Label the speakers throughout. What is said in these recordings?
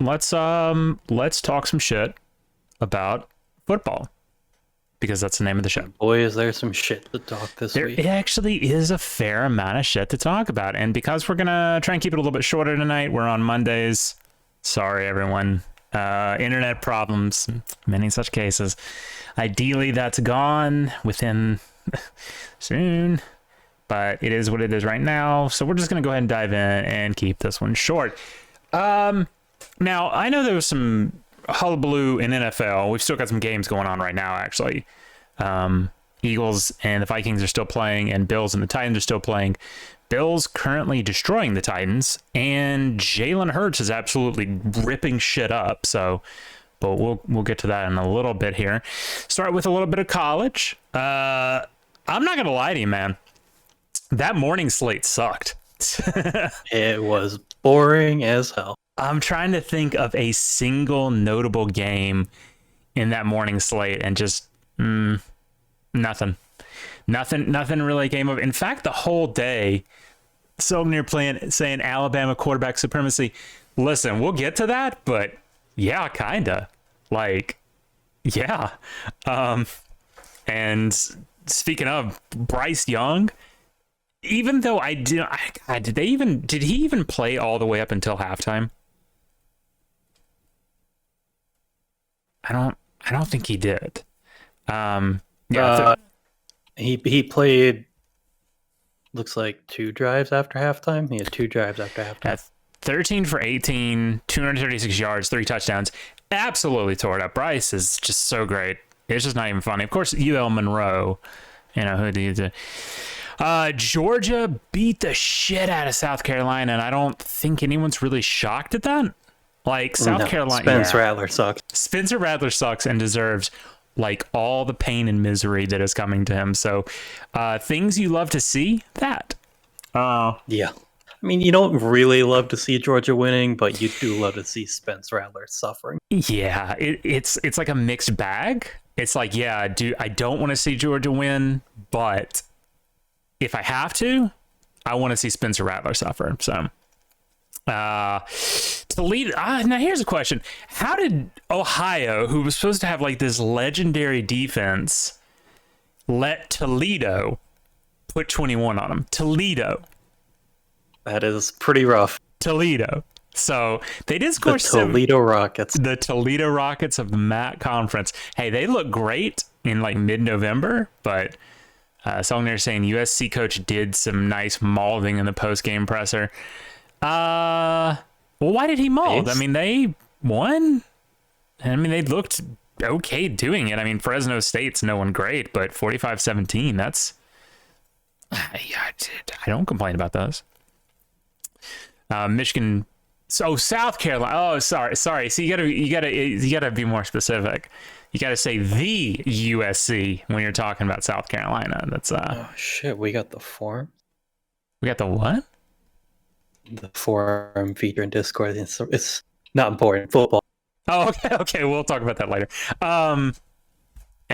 Speaker 1: let's talk some shit about football, because that's the name of the show.
Speaker 2: Boy, is there some shit to talk this week.
Speaker 1: There actually is a fair amount of shit to talk about, and because we're gonna try and keep it a little bit shorter tonight, we're on Mondays. Sorry, everyone. Internet problems, many such cases. Ideally, that's gone within soon, but it is what it is right now. So we're just gonna go ahead and dive in and keep this one short. Now, I know there was some hullabaloo in NFL. We've still got some games going on right now, actually. Eagles and the Vikings are still playing, and Bills and the Titans are still playing. Bills currently destroying the Titans, and Jalen Hurts is absolutely ripping shit up. So, but we'll get to that in a little bit here. Start with a little bit of college. I'm not gonna lie to you, man. That morning slate sucked.
Speaker 2: It was boring as hell.
Speaker 1: I'm trying to think of a single notable game in that morning slate, and just nothing really came of. In fact, the whole day, so near saying Alabama quarterback supremacy. Listen, we'll get to that, but yeah, kinda. Like, yeah. And speaking of Bryce Young, even though did he even play all the way up until halftime? I don't think he did.
Speaker 2: He played, looks like 2 drives after halftime. He had 2 drives after halftime.
Speaker 1: 13 for 18, 236 yards, 3 touchdowns. Absolutely tore it up. Bryce is just so great. It's just not even funny. Of course, UL Monroe, who did Georgia beat the shit out of South Carolina, and I don't think anyone's really shocked at that. Like, South Carolina,
Speaker 2: Spencer Rattler sucks.
Speaker 1: Spencer Rattler sucks and deserves like all the pain and misery that is coming to him. So, things you love to see, that.
Speaker 2: Yeah. I mean, you don't really love to see Georgia winning, but you do love to see Spencer Rattler suffering.
Speaker 1: Yeah, it's like a mixed bag. It's like, yeah, I don't want to see Georgia win, but if I have to, I want to see Spencer Rattler suffer. So, Toledo. Now here's a question: how did Ohio, who was supposed to have like this legendary defense, let Toledo put 21 on them? Toledo.
Speaker 2: That is pretty rough.
Speaker 1: Toledo. So they did score
Speaker 2: the Toledo Rockets.
Speaker 1: The Toledo Rockets of the MAC conference. Hey, they look great in like mid-November, but someone there saying USC coach did some nice mauling in the post-game presser. Well, why did he mold? I mean, they won. I mean, they looked okay doing it. I mean, Fresno State's no one great, but 45-17, that's... I don't complain about those. Michigan... So South Carolina. Oh, sorry. So you gotta be more specific. You gotta say the USC when you're talking about South Carolina. That's
Speaker 2: Oh shit, we got the forum.
Speaker 1: We got the what?
Speaker 2: The forum feature in Discord. It's not important. Football.
Speaker 1: Oh, okay. We'll talk about that later.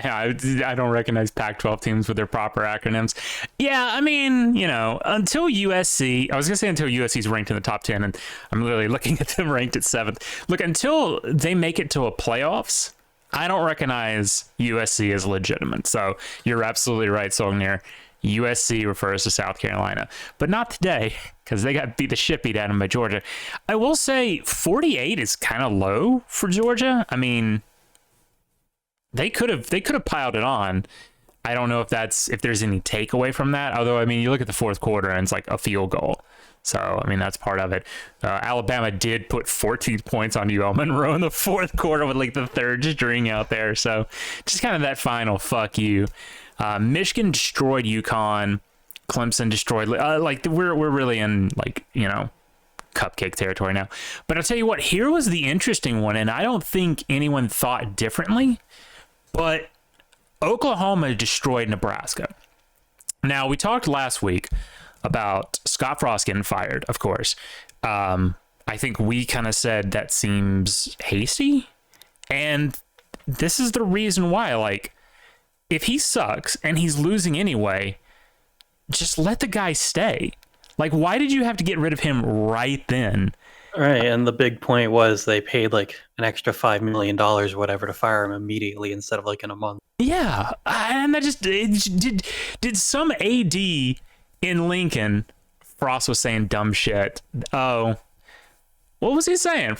Speaker 1: Yeah, I don't recognize Pac-12 teams with their proper acronyms. Yeah, I mean, until USC, I was going to say until USC's ranked in the top 10, and I'm literally looking at them ranked at 7th. Look, until they make it to a playoffs, I don't recognize USC as legitimate. So you're absolutely right, Sognir. USC refers to South Carolina, but not today, because they got the shit beat out of them by Georgia. I will say 48 is kind of low for Georgia. I mean... They could have piled it on. I don't know if there's any takeaway from that. Although, I mean, you look at the fourth quarter and it's like a field goal. So, I mean, that's part of it. Alabama did put 14 points on UL Monroe in the fourth quarter with like the third string out there. So, just kind of that final fuck you. Michigan destroyed UConn. Clemson destroyed. We're really in cupcake territory now. But I'll tell you what. Here was the interesting one, and I don't think anyone thought differently. But Oklahoma destroyed Nebraska. Now, we talked last week about Scott Frost getting fired, of course. I think we kind of said that seems hasty. And this is the reason why. Like, if he sucks and he's losing anyway, just let the guy stay. Like, why did you have to get rid of him right then?
Speaker 2: Right, and the big point was they paid like an extra $5 million, whatever, to fire him immediately instead of like in a month.
Speaker 1: Yeah, and I just did some AD in Lincoln. Frost was saying dumb shit. Oh, what was he saying?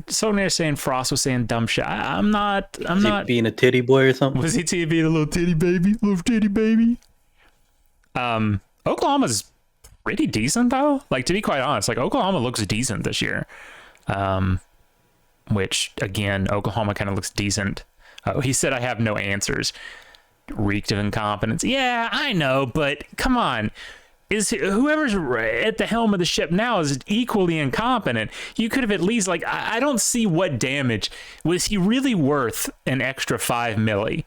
Speaker 1: Someone there saying Frost was saying dumb shit. I'm not.
Speaker 2: Is he being a titty boy or something?
Speaker 1: Was he being a little titty baby? Little titty baby. Oklahoma's pretty decent though. Like, to be quite honest, like Oklahoma looks decent this year. Which again, Oklahoma kind of looks decent. Oh, he said I have no answers. Reeked of incompetence. Yeah, I know, but come on. Is whoever's at the helm of the ship now is equally incompetent? You could have at least, like, I don't see what damage. Was he really worth an extra $5 million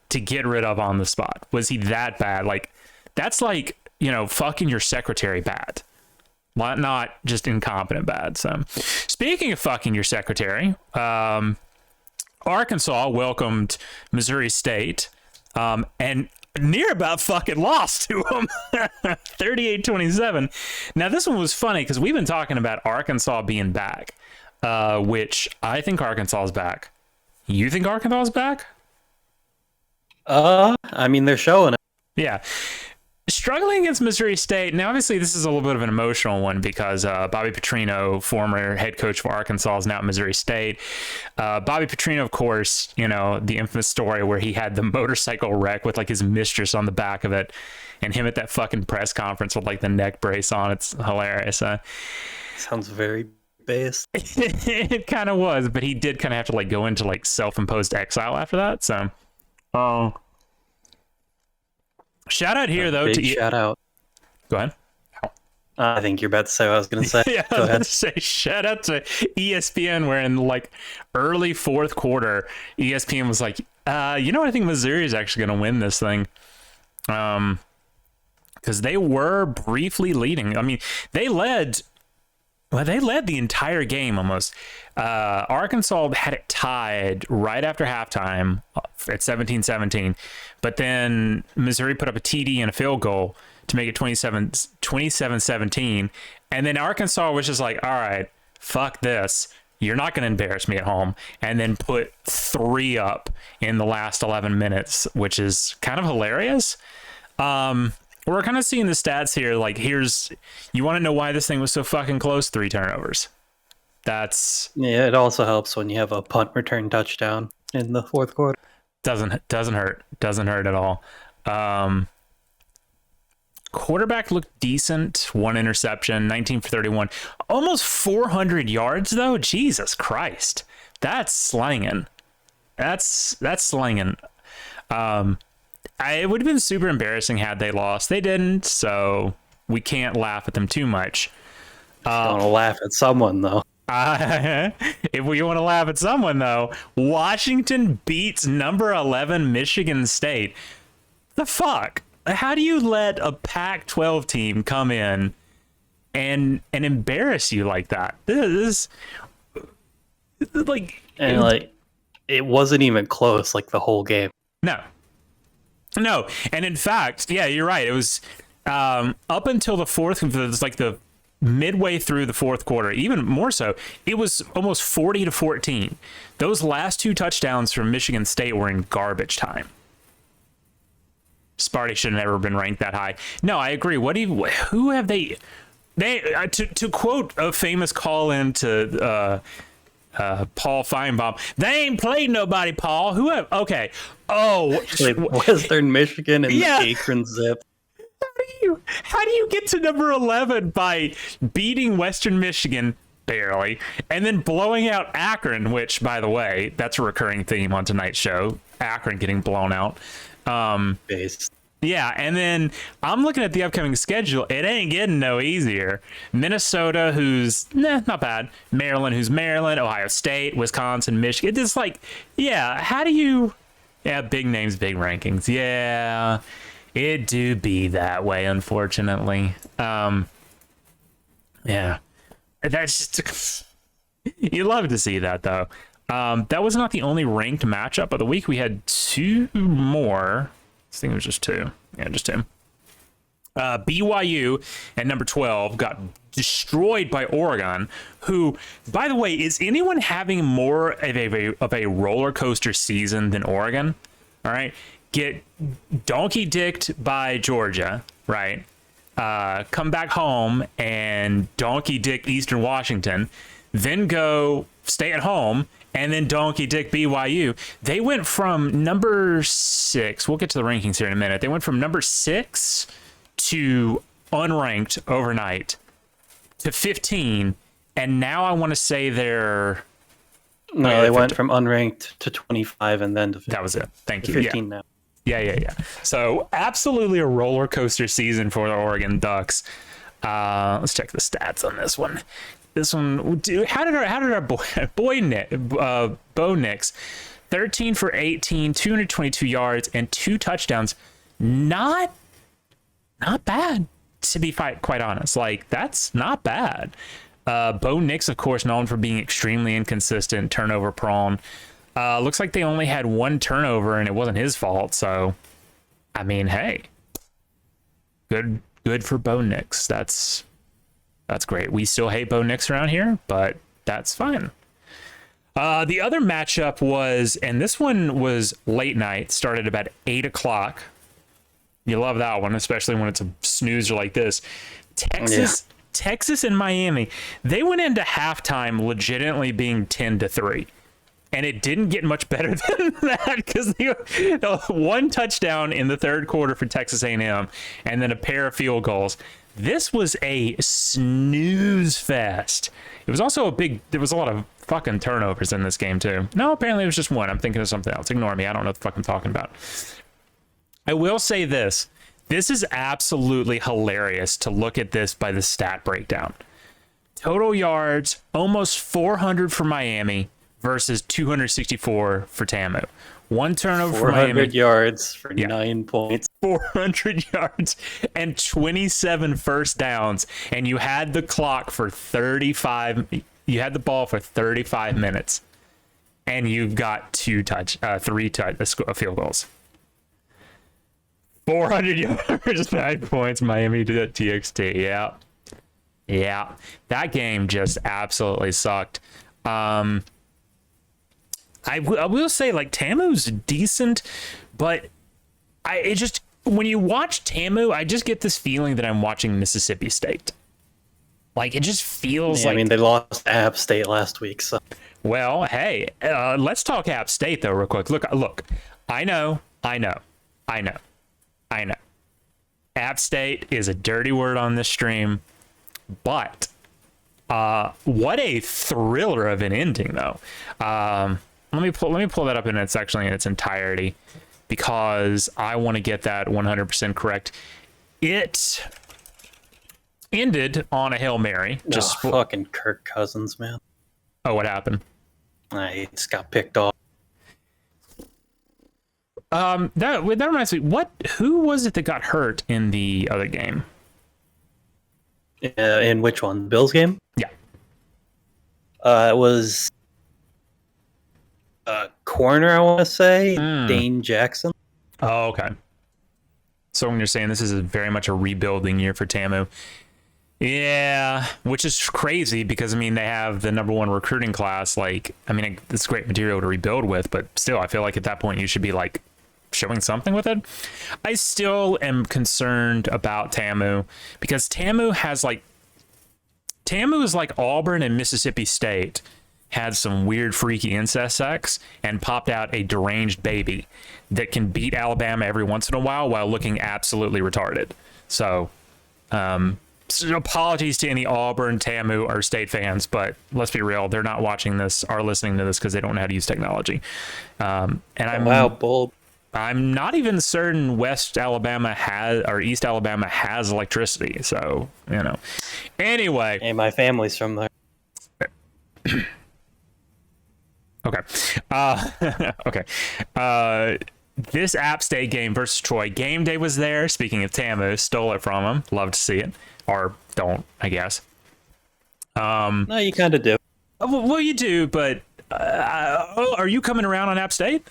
Speaker 1: to get rid of on the spot? Was he that bad? Like, that's like, fucking your secretary bad. Not just incompetent bad. So, speaking of fucking your secretary, Arkansas welcomed Missouri State, and near about fucking lost to them. 38-27. Now, this one was funny because we've been talking about Arkansas being back, which I think Arkansas is back. You think Arkansas is back?
Speaker 2: I mean, they're showing it.
Speaker 1: Yeah. Struggling against Missouri State. Now, obviously, this is a little bit of an emotional one because Bobby Petrino, former head coach for Arkansas, is now at Missouri State. Bobby Petrino, of course, the infamous story where he had the motorcycle wreck with like his mistress on the back of it, and him at that fucking press conference with like the neck brace on. It's hilarious.
Speaker 2: Sounds very base.
Speaker 1: It kind of was, but he did kind of have to like go into like self-imposed exile after that. So, shout out here though to
Speaker 2: shout out.
Speaker 1: Go ahead.
Speaker 2: I think you're about to say what I was going to say.
Speaker 1: Yeah, I was about to say shout out to ESPN, where in like early fourth quarter, ESPN was like, I think Missouri is actually going to win this thing. Because they were briefly leading. I mean, they led the entire game almost. Arkansas had it tied right after halftime at 17-17, but then Missouri put up a TD and a field goal to make it 27-17, and then Arkansas was just like, all right, fuck this. You're not going to embarrass me at home, and then put 3 up in the last 11 minutes, which is kind of hilarious. We're kind of seeing the stats here. Like, you want to know why this thing was so fucking close? 3 turnovers.
Speaker 2: Yeah, it also helps when you have a punt return touchdown in the fourth quarter.
Speaker 1: Doesn't hurt. Doesn't hurt at all. Quarterback looked decent. 1 interception, 19 for 31. Almost 400 yards, though. Jesus Christ. That's slanging. That's slanging. It would have been super embarrassing had they lost. They didn't, so we can't laugh at them too much.
Speaker 2: I want to laugh at someone, though.
Speaker 1: If we want to laugh at someone, though, Washington beats number 11 Michigan State. The fuck? How do you let a Pac-12 team come in and embarrass you like that? This like,
Speaker 2: and like, it wasn't even close, like the whole game.
Speaker 1: No, and in fact, yeah, you're right. It was up until the fourth. It was like the midway through the fourth quarter, even more so. It was almost 40-14. Those last 2 touchdowns from Michigan State were in garbage time. Sparty should have never been ranked that high. No, I agree. Who have they to quote a famous call in to Paul Feinbaum, they ain't played nobody, Paul. Okay. Oh,
Speaker 2: like Western Michigan and the Akron Zip.
Speaker 1: How do you get to number 11 by beating Western Michigan barely and then blowing out Akron, which, by the way, that's a recurring theme on tonight's show. Akron getting blown out. Yeah, and then I'm looking at the upcoming schedule. It ain't getting no easier. Minnesota, who's not bad. Maryland, who's Maryland. Ohio State, Wisconsin, Michigan. It's like, yeah, how do you... Yeah, big names, big rankings. Yeah, it do be that way, unfortunately. Yeah. That's just... You love to see that, though. That was not the only ranked matchup of the week. We had 2 more. I think it was just 2. Yeah, just 2. BYU at number 12 got destroyed by Oregon, who, by the way, is anyone having more of a roller coaster season than Oregon? All right. Get donkey dicked by Georgia, right? Come back home and donkey dick Eastern Washington, then go stay at home and then donkey dick BYU. They went from number 6. We'll get to the rankings here in a minute. They went from number 6 to unranked overnight to 15, and now I want to say they're
Speaker 2: they went from unranked to 25 and then to 15.
Speaker 1: That was it. Thank you.
Speaker 2: 15 now.
Speaker 1: Yeah. So absolutely a roller coaster season for the Oregon Ducks. Let's check the stats on this one. How did our Bo Nix, 13 for 18, 222 yards and 2 touchdowns. Not bad, to be quite honest. Like, that's not bad. Bo Nix, of course, known for being extremely inconsistent, turnover prone. Looks like they only had 1 turnover and it wasn't his fault. So, I mean, hey, good for Bo Nix. That's great. We still hate Bo Nix around here, but that's fine. The other matchup was, and this one was late night, started about 8 o'clock. You love that one, especially when it's a snoozer like this. Texas and Miami, they went into halftime legitimately being 10-3. And it didn't get much better than that, because the 1 touchdown in the third quarter for Texas A&M and then a pair of field goals. This was a snooze fest. It was also there was a lot of fucking turnovers in this game too. No, apparently it was just 1. I'm thinking of something else. Ignore me. I don't know what the fuck I'm talking about. I will say this. This is absolutely hilarious to look at this by the stat breakdown. Total yards, almost 400 for Miami versus 264 for TAMU. 1 turnover for Miami.
Speaker 2: 400 yards for 9 points.
Speaker 1: 400 yards and 27 first downs. And you had the clock for 35. You had the ball for 35 minutes. And you've got 3 field goals. 400 yards, 9 points, Miami to TXT. Yeah. That game just absolutely sucked. I will say, like, TAMU's decent, but when you watch TAMU, I just get this feeling that I'm watching Mississippi State. Like, it just feels like...
Speaker 2: I mean, they lost to App State last week, so...
Speaker 1: Well, hey, let's talk App State, though, real quick. Look, I know. App State is a dirty word on this stream, but what a thriller of an ending, though. Let me pull that up, and it's actually in its entirety, because I want to get that 100% correct. It ended on a Hail Mary.
Speaker 2: Fucking Kirk Cousins, man.
Speaker 1: Oh, what happened?
Speaker 2: He just got picked off.
Speaker 1: That reminds me. Who was it that got hurt in the other game?
Speaker 2: In which one? The Bills game?
Speaker 1: Yeah.
Speaker 2: It was corner, I want to say. Dane Jackson.
Speaker 1: Oh, okay. So when you're saying this is very much a rebuilding year for TAMU. Yeah, which is crazy because, I mean, they have the number 1 recruiting class. Like, I mean, it's great material to rebuild with, but still, I feel like at that point you should be, like, showing something with it. I still am concerned about TAMU because TAMU is like Auburn and Mississippi State had some weird freaky incest sex and popped out a deranged baby that can beat Alabama every once in a while looking absolutely retarded. So apologies to any Auburn, TAMU, or State fans, but let's be real, they're not watching this or listening to this because they don't know how to use technology.
Speaker 2: Bold.
Speaker 1: I'm not even certain West Alabama or East Alabama has electricity. So, Anyway.
Speaker 2: Hey, my family's from there.
Speaker 1: Okay. Okay. This App State game versus Troy. Game day was there. Speaking of TAMU, stole it from him. Love to see it. Or don't, I guess.
Speaker 2: No, you kind of do.
Speaker 1: Well, you do, but are you coming around on App State?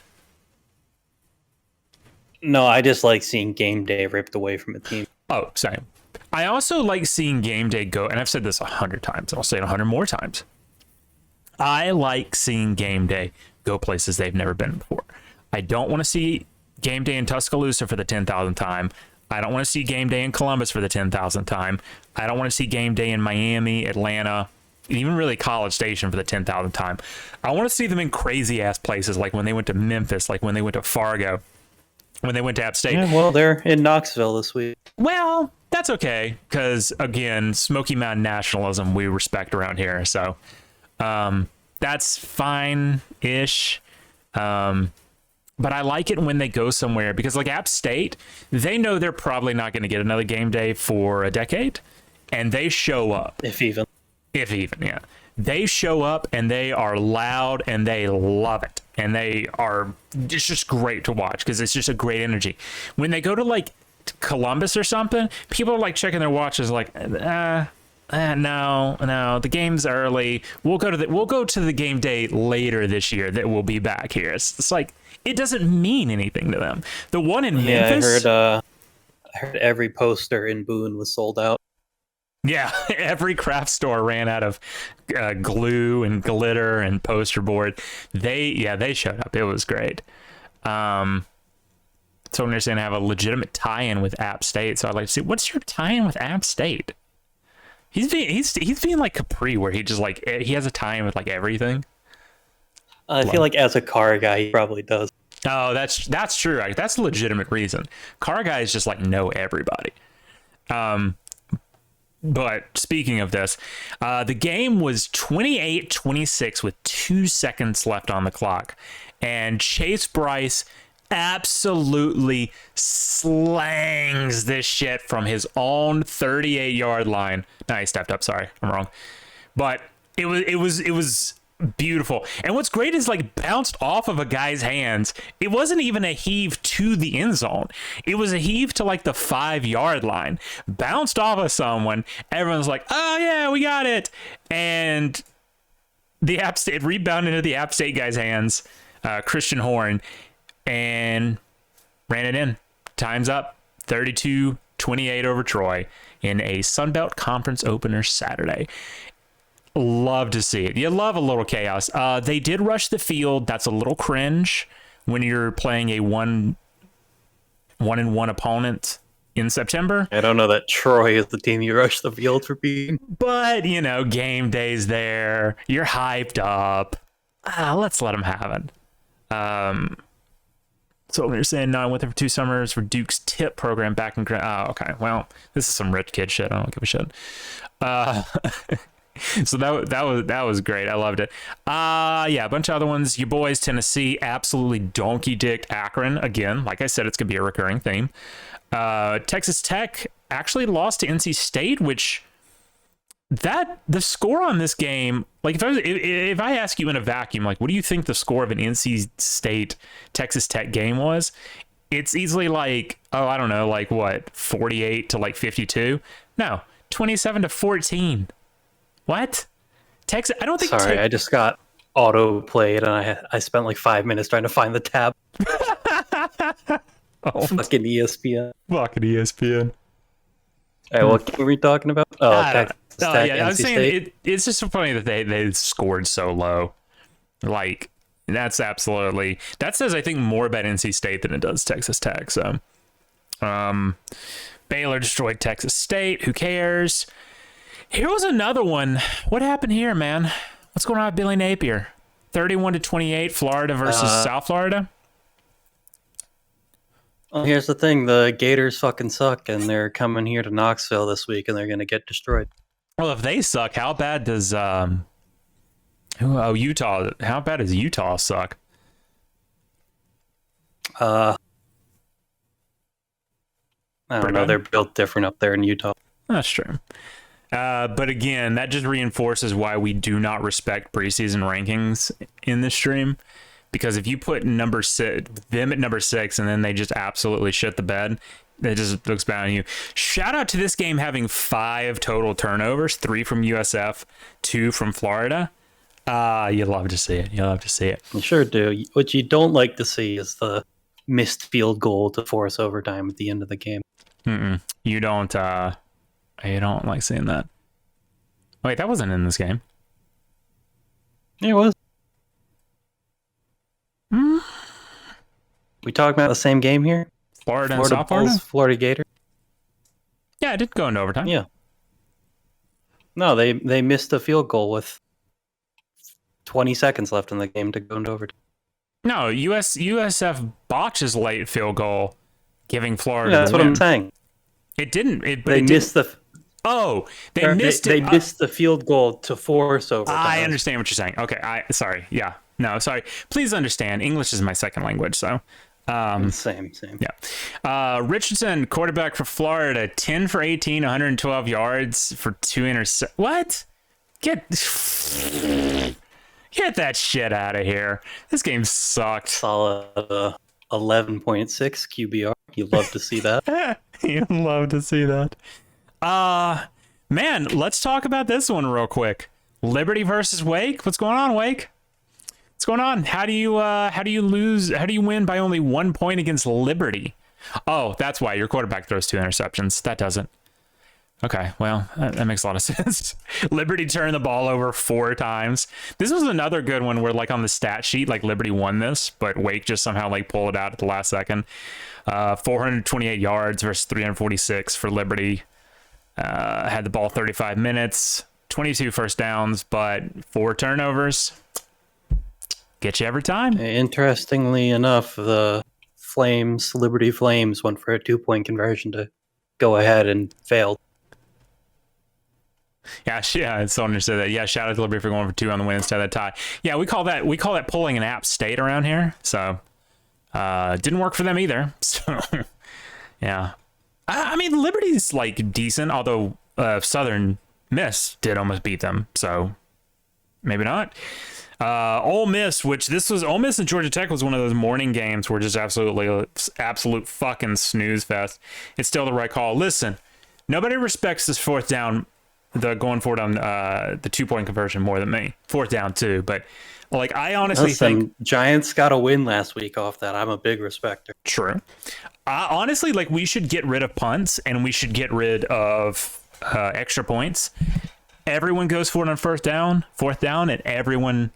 Speaker 2: No, I just like seeing game day ripped away from a team.
Speaker 1: Oh, same. I also like seeing game day go, and I've said this 100 times, and I'll say it 100 more times. I like seeing game day go places they've never been before. I don't want to see game day in Tuscaloosa for the 10,000th time. I don't want to see game day in Columbus for the 10,000th time. I don't want to see game day in Miami, Atlanta, even really College Station for the 10,000th time. I want to see them in crazy ass places, like when they went to Memphis, like when they went to Fargo, when they went to App State.
Speaker 2: Yeah, well, they're in Knoxville this week.
Speaker 1: Well, that's okay, because again, Smoky Mountain nationalism we respect around here, so that's fine-ish. But I like it when they go somewhere, because like App State, they know they're probably not going to get another game day for a decade, and they show up.
Speaker 2: If even,
Speaker 1: Yeah. They show up and they are loud and they love it. And it's just great to watch because it's just a great energy. When they go to like Columbus or something, people are like checking their watches like, no, the game's early. We'll go to the game day later this year that we'll be back here. It's like, it doesn't mean anything to them. The one in Memphis.
Speaker 2: I heard every poster in Boone was sold out.
Speaker 1: Yeah, every craft store ran out of glue and glitter and poster board. They showed up. It was great. So they're saying have a legitimate tie-in with App State. So I'd like to see, what's your tie-in with App State? He's being like Capri, where he just like he has a tie-in with like everything.
Speaker 2: I feel like as a car guy, he probably does.
Speaker 1: Oh, that's true. Like, that's a legitimate reason. Car guys just like know everybody. But speaking of this, the game was 28-26 with 2 seconds left on the clock. And Chase Bryce absolutely slangs this shit from his own 38-yard line. No, he stepped up. Sorry, I'm wrong. But it was beautiful. And what's great is like bounced off of a guy's hands. It wasn't even a heave to the end zone. It was a heave to like the 5-yard line. Bounced off of someone. Everyone's like, oh yeah, we got it. And the App State rebounded into the App State guy's hands, Christian Horn, and ran it in. Time's up. 32-28 over Troy in a Sunbelt Conference opener Saturday. Love to see it. You love a little chaos. They did rush the field. That's a little cringe when you're playing a one and one opponent in September.
Speaker 2: I don't know that Troy is the team you rush the field for beating.
Speaker 1: But, game day's there. You're hyped up. Let's let them have it. So they're saying, no, I went there for 2 summers for Duke's TIP program back in... Oh, okay. Well, this is some rich kid shit. I don't give a shit. So that was great. I loved it. A bunch of other ones. Your boys, Tennessee, absolutely donkey dicked Akron again. Like I said, it's gonna be a recurring theme. Texas Tech actually lost to NC State, which the score on this game, like if I ask you in a vacuum, like what do you think the score of an NC State Texas Tech game was? It's easily like, I don't know, like what, 48 to like 52? No, 27-14. What? Texas? I don't think.
Speaker 2: Sorry, I just got auto played, and I spent like 5 minutes trying to find the tab. Fucking ESPN.
Speaker 1: Fucking ESPN.
Speaker 2: Hey, what were we talking about? Texas Tech,
Speaker 1: I was
Speaker 2: NC
Speaker 1: saying
Speaker 2: State.
Speaker 1: it's just so funny that they scored so low. Like that says I think more about NC State than it does Texas Tech. So, Baylor destroyed Texas State. Who cares? Here was another one. What happened here, man? What's going on with Billy Napier? 31-28, Florida versus South Florida.
Speaker 2: Well, here's the thing: the Gators fucking suck, and they're coming here to Knoxville this week, and they're going to get destroyed.
Speaker 1: Well, if they suck, how bad does Utah? How bad does Utah suck?
Speaker 2: I don't know. They're built different up there in Utah.
Speaker 1: That's true. But again, that just reinforces why we do not respect preseason rankings in this stream. Because if you put them at number 6 and then they just absolutely shit the bed, it just looks bad on you. Shout out to this game having 5 total turnovers, 3 from USF, 2 from Florida. You love to see it. You love to see it.
Speaker 2: You sure do. What you don't like to see is the missed field goal to force overtime at the end of the game.
Speaker 1: You don't like seeing that. Wait, that wasn't in this game.
Speaker 2: It was. We talking about the same game here?
Speaker 1: Florida and
Speaker 2: Florida
Speaker 1: South Florida?
Speaker 2: Bulls, Florida Gators.
Speaker 1: Yeah, it did go into overtime.
Speaker 2: Yeah. No, they missed a field goal with 20 seconds left in the game to go into overtime.
Speaker 1: No, USF botches late field goal, giving Florida.
Speaker 2: Yeah, that's
Speaker 1: the
Speaker 2: what
Speaker 1: win.
Speaker 2: I'm saying.
Speaker 1: It didn't.
Speaker 2: They missed the.
Speaker 1: Oh, they missed it.
Speaker 2: They missed the field goal to force overtime.
Speaker 1: I understand what you're saying. Okay, sorry. Yeah, no, sorry. Please understand. English is my second language, so.
Speaker 2: Same.
Speaker 1: Yeah. Richardson, quarterback for Florida, 10 for 18, 112 yards for 2 interceptions. What? Get that shit out of here. This game sucked.
Speaker 2: Solid 11.6 QBR. You love to see that.
Speaker 1: You'd love to see that. Man, let's talk about this one real quick. Liberty versus Wake. What's going on, Wake? What's going on? How do you win by only 1 point against Liberty? Oh, that's why your quarterback throws 2 interceptions. That doesn't. Okay, well, that makes a lot of sense. Liberty turned the ball over 4 times. This was another good one where, like, on the stat sheet, like, Liberty won this, but Wake just somehow, like, pulled it out at the last second. 428 yards versus 346 for Liberty. Had the ball 35 minutes, 22 first downs, but 4 turnovers. Get you every time.
Speaker 2: Interestingly enough, the Liberty Flames, went for a 2-point conversion to go ahead and failed.
Speaker 1: Yeah, someone said that. Yeah, shout out to Liberty for going for 2 on the win instead of that tie. Yeah, we call that pulling an App State around here. So, didn't work for them either. So, yeah. I mean, Liberty's like decent, although Southern Miss did almost beat them. So, maybe not. Ole Miss, Ole Miss and Georgia Tech was one of those morning games where just absolute fucking snooze fest. It's still the right call. Listen, nobody respects this fourth down, going forward on the 2-point conversion more than me. Fourth down too, but like I honestly think
Speaker 2: Giants got a win last week off that. I'm a big respecter.
Speaker 1: True. Honestly, like we should get rid of punts and we should get rid of extra points. Everyone goes for it on fourth down, and everyone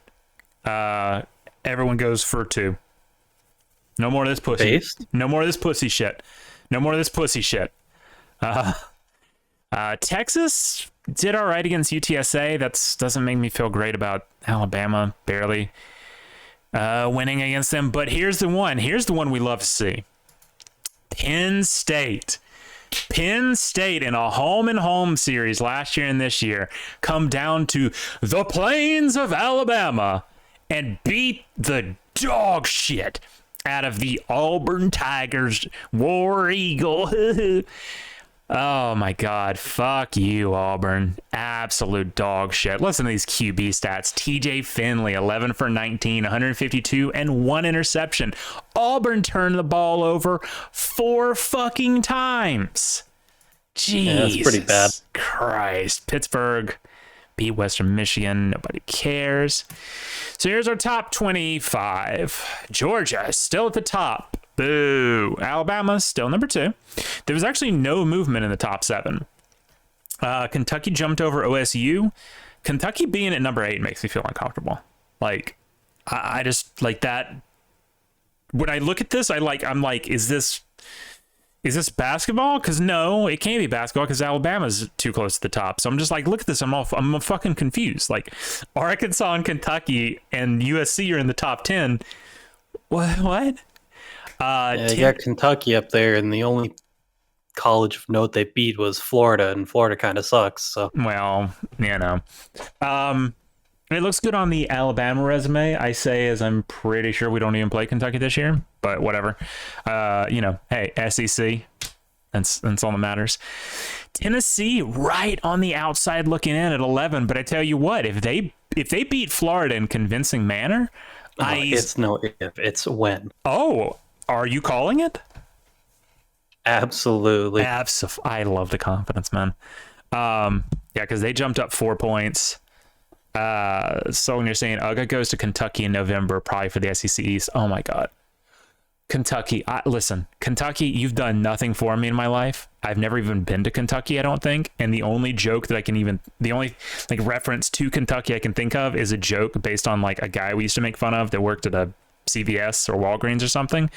Speaker 1: goes for 2. No more of this pussy.
Speaker 2: Based?
Speaker 1: No more of this pussy shit. Texas did all right against UTSA. That doesn't make me feel great about Alabama barely winning against them. But here's the one. Here's the one we love to see. Penn State in a home series last year and this year come down to the plains of Alabama and beat the dog shit out of the Auburn Tigers, War Eagle. Oh my God. Fuck you, Auburn. Absolute dog shit. Listen to these QB stats. TJ Finley, 11 for 19, 152, and 1 interception. Auburn turned the ball over 4 fucking times. Jesus
Speaker 2: yeah, that's pretty bad.
Speaker 1: Christ. Pittsburgh beat Western Michigan. Nobody cares. So here's our top 25. Georgia is still at the top. Boo. Alabama still number 2. There was actually no movement in the top 7. Kentucky jumped over OSU. Kentucky being at number 8 makes me feel uncomfortable. Like, I just like that. When I look at this, I'm like, is this basketball? Because no, it can't be basketball because Alabama's too close to the top. So I'm just like, look at this. I'm fucking confused. Like, Arkansas and Kentucky and USC are in the top 10. What?
Speaker 2: You got Kentucky up there, and the only college of note they beat was Florida, and Florida kind of sucks. So,
Speaker 1: well, you know, it looks good on the Alabama resume. I say, as I'm pretty sure we don't even play Kentucky this year, but whatever. Hey, SEC, that's all that matters. Tennessee right on the outside looking in at 11, but I tell you what, if they beat Florida in convincing manner,
Speaker 2: it's no if, it's when.
Speaker 1: Oh. Are you calling it?
Speaker 2: Absolutely.
Speaker 1: I love the confidence, man. Yeah, because they jumped up 4 points. So when you're saying Uga goes to Kentucky in November, probably for the SEC East, oh my God. Kentucky. Listen, Kentucky, you've done nothing for me in my life. I've never even been to Kentucky, I don't think. And the only joke that the only like reference to Kentucky I can think of is a joke based on like a guy we used to make fun of that worked at a CVS or Walgreens or something.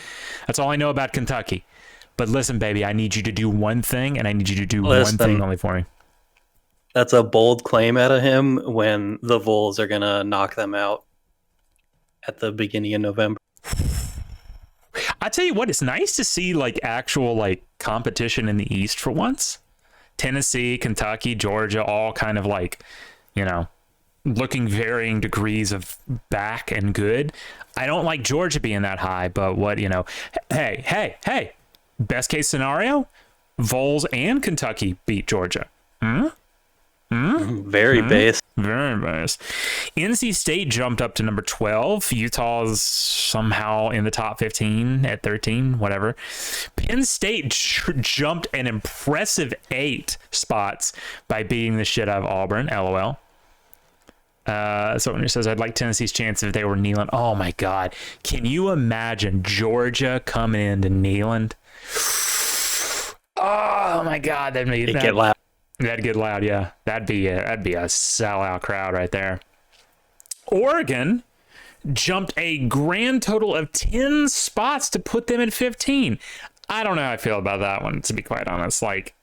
Speaker 1: That's all I know about Kentucky. But listen, baby, I need you to do one thing, and I need you to do one thing only for me.
Speaker 2: That's a bold claim out of him when the Vols are going to knock them out at the beginning of November.
Speaker 1: I tell you what, it's nice to see like actual like competition in the East for once. Tennessee, Kentucky, Georgia, all kind of like, you know, looking varying degrees of back and good. I don't like Georgia being that high, but what, you know, hey, best case scenario, Vols and Kentucky beat Georgia.
Speaker 2: Very base.
Speaker 1: Very base. NC State jumped up to number 12. Utah's somehow in the top 15 at 13, whatever. Penn State jumped an impressive 8 spots by beating the shit out of Auburn. LOL. Someone says, I'd like Tennessee's chance if they were Neyland. Oh my God. Can you imagine Georgia coming into Neyland? Oh my God. That'd
Speaker 2: get loud.
Speaker 1: That'd get loud, yeah. That'd be a sellout crowd right there. Oregon jumped a grand total of 10 spots to put them at 15. I don't know how I feel about that one, to be quite honest. Like,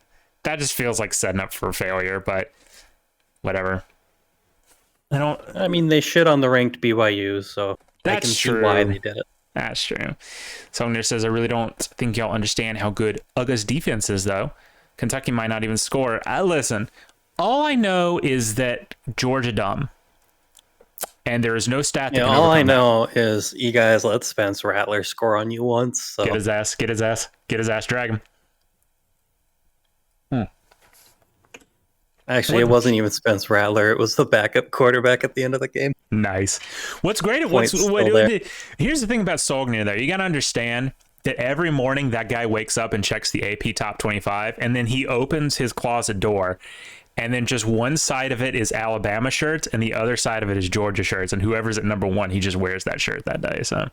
Speaker 1: that just feels like setting up for failure, but whatever.
Speaker 2: I mean, they shit on the ranked BYU, so I can see why they did it.
Speaker 1: That's true. Someone here says, I really don't think y'all understand how good UGA's defense is, though. Kentucky might not even score. Listen, all I know is that Georgia dumb. And there is no stat that can
Speaker 2: all I know is you guys let Spence Rattler score on you once. So.
Speaker 1: Get his ass, drag him.
Speaker 2: Actually, it wasn't even Spence Rattler. It was the backup quarterback at the end of the game.
Speaker 1: Nice. What's great? Here's the thing about Sogner, though. You got to understand that every morning that guy wakes up and checks the AP top 25, and then he opens his closet door, and then just one side of it is Alabama shirts, and the other side of it is Georgia shirts, and whoever's at number 1, he just wears that shirt that day. So,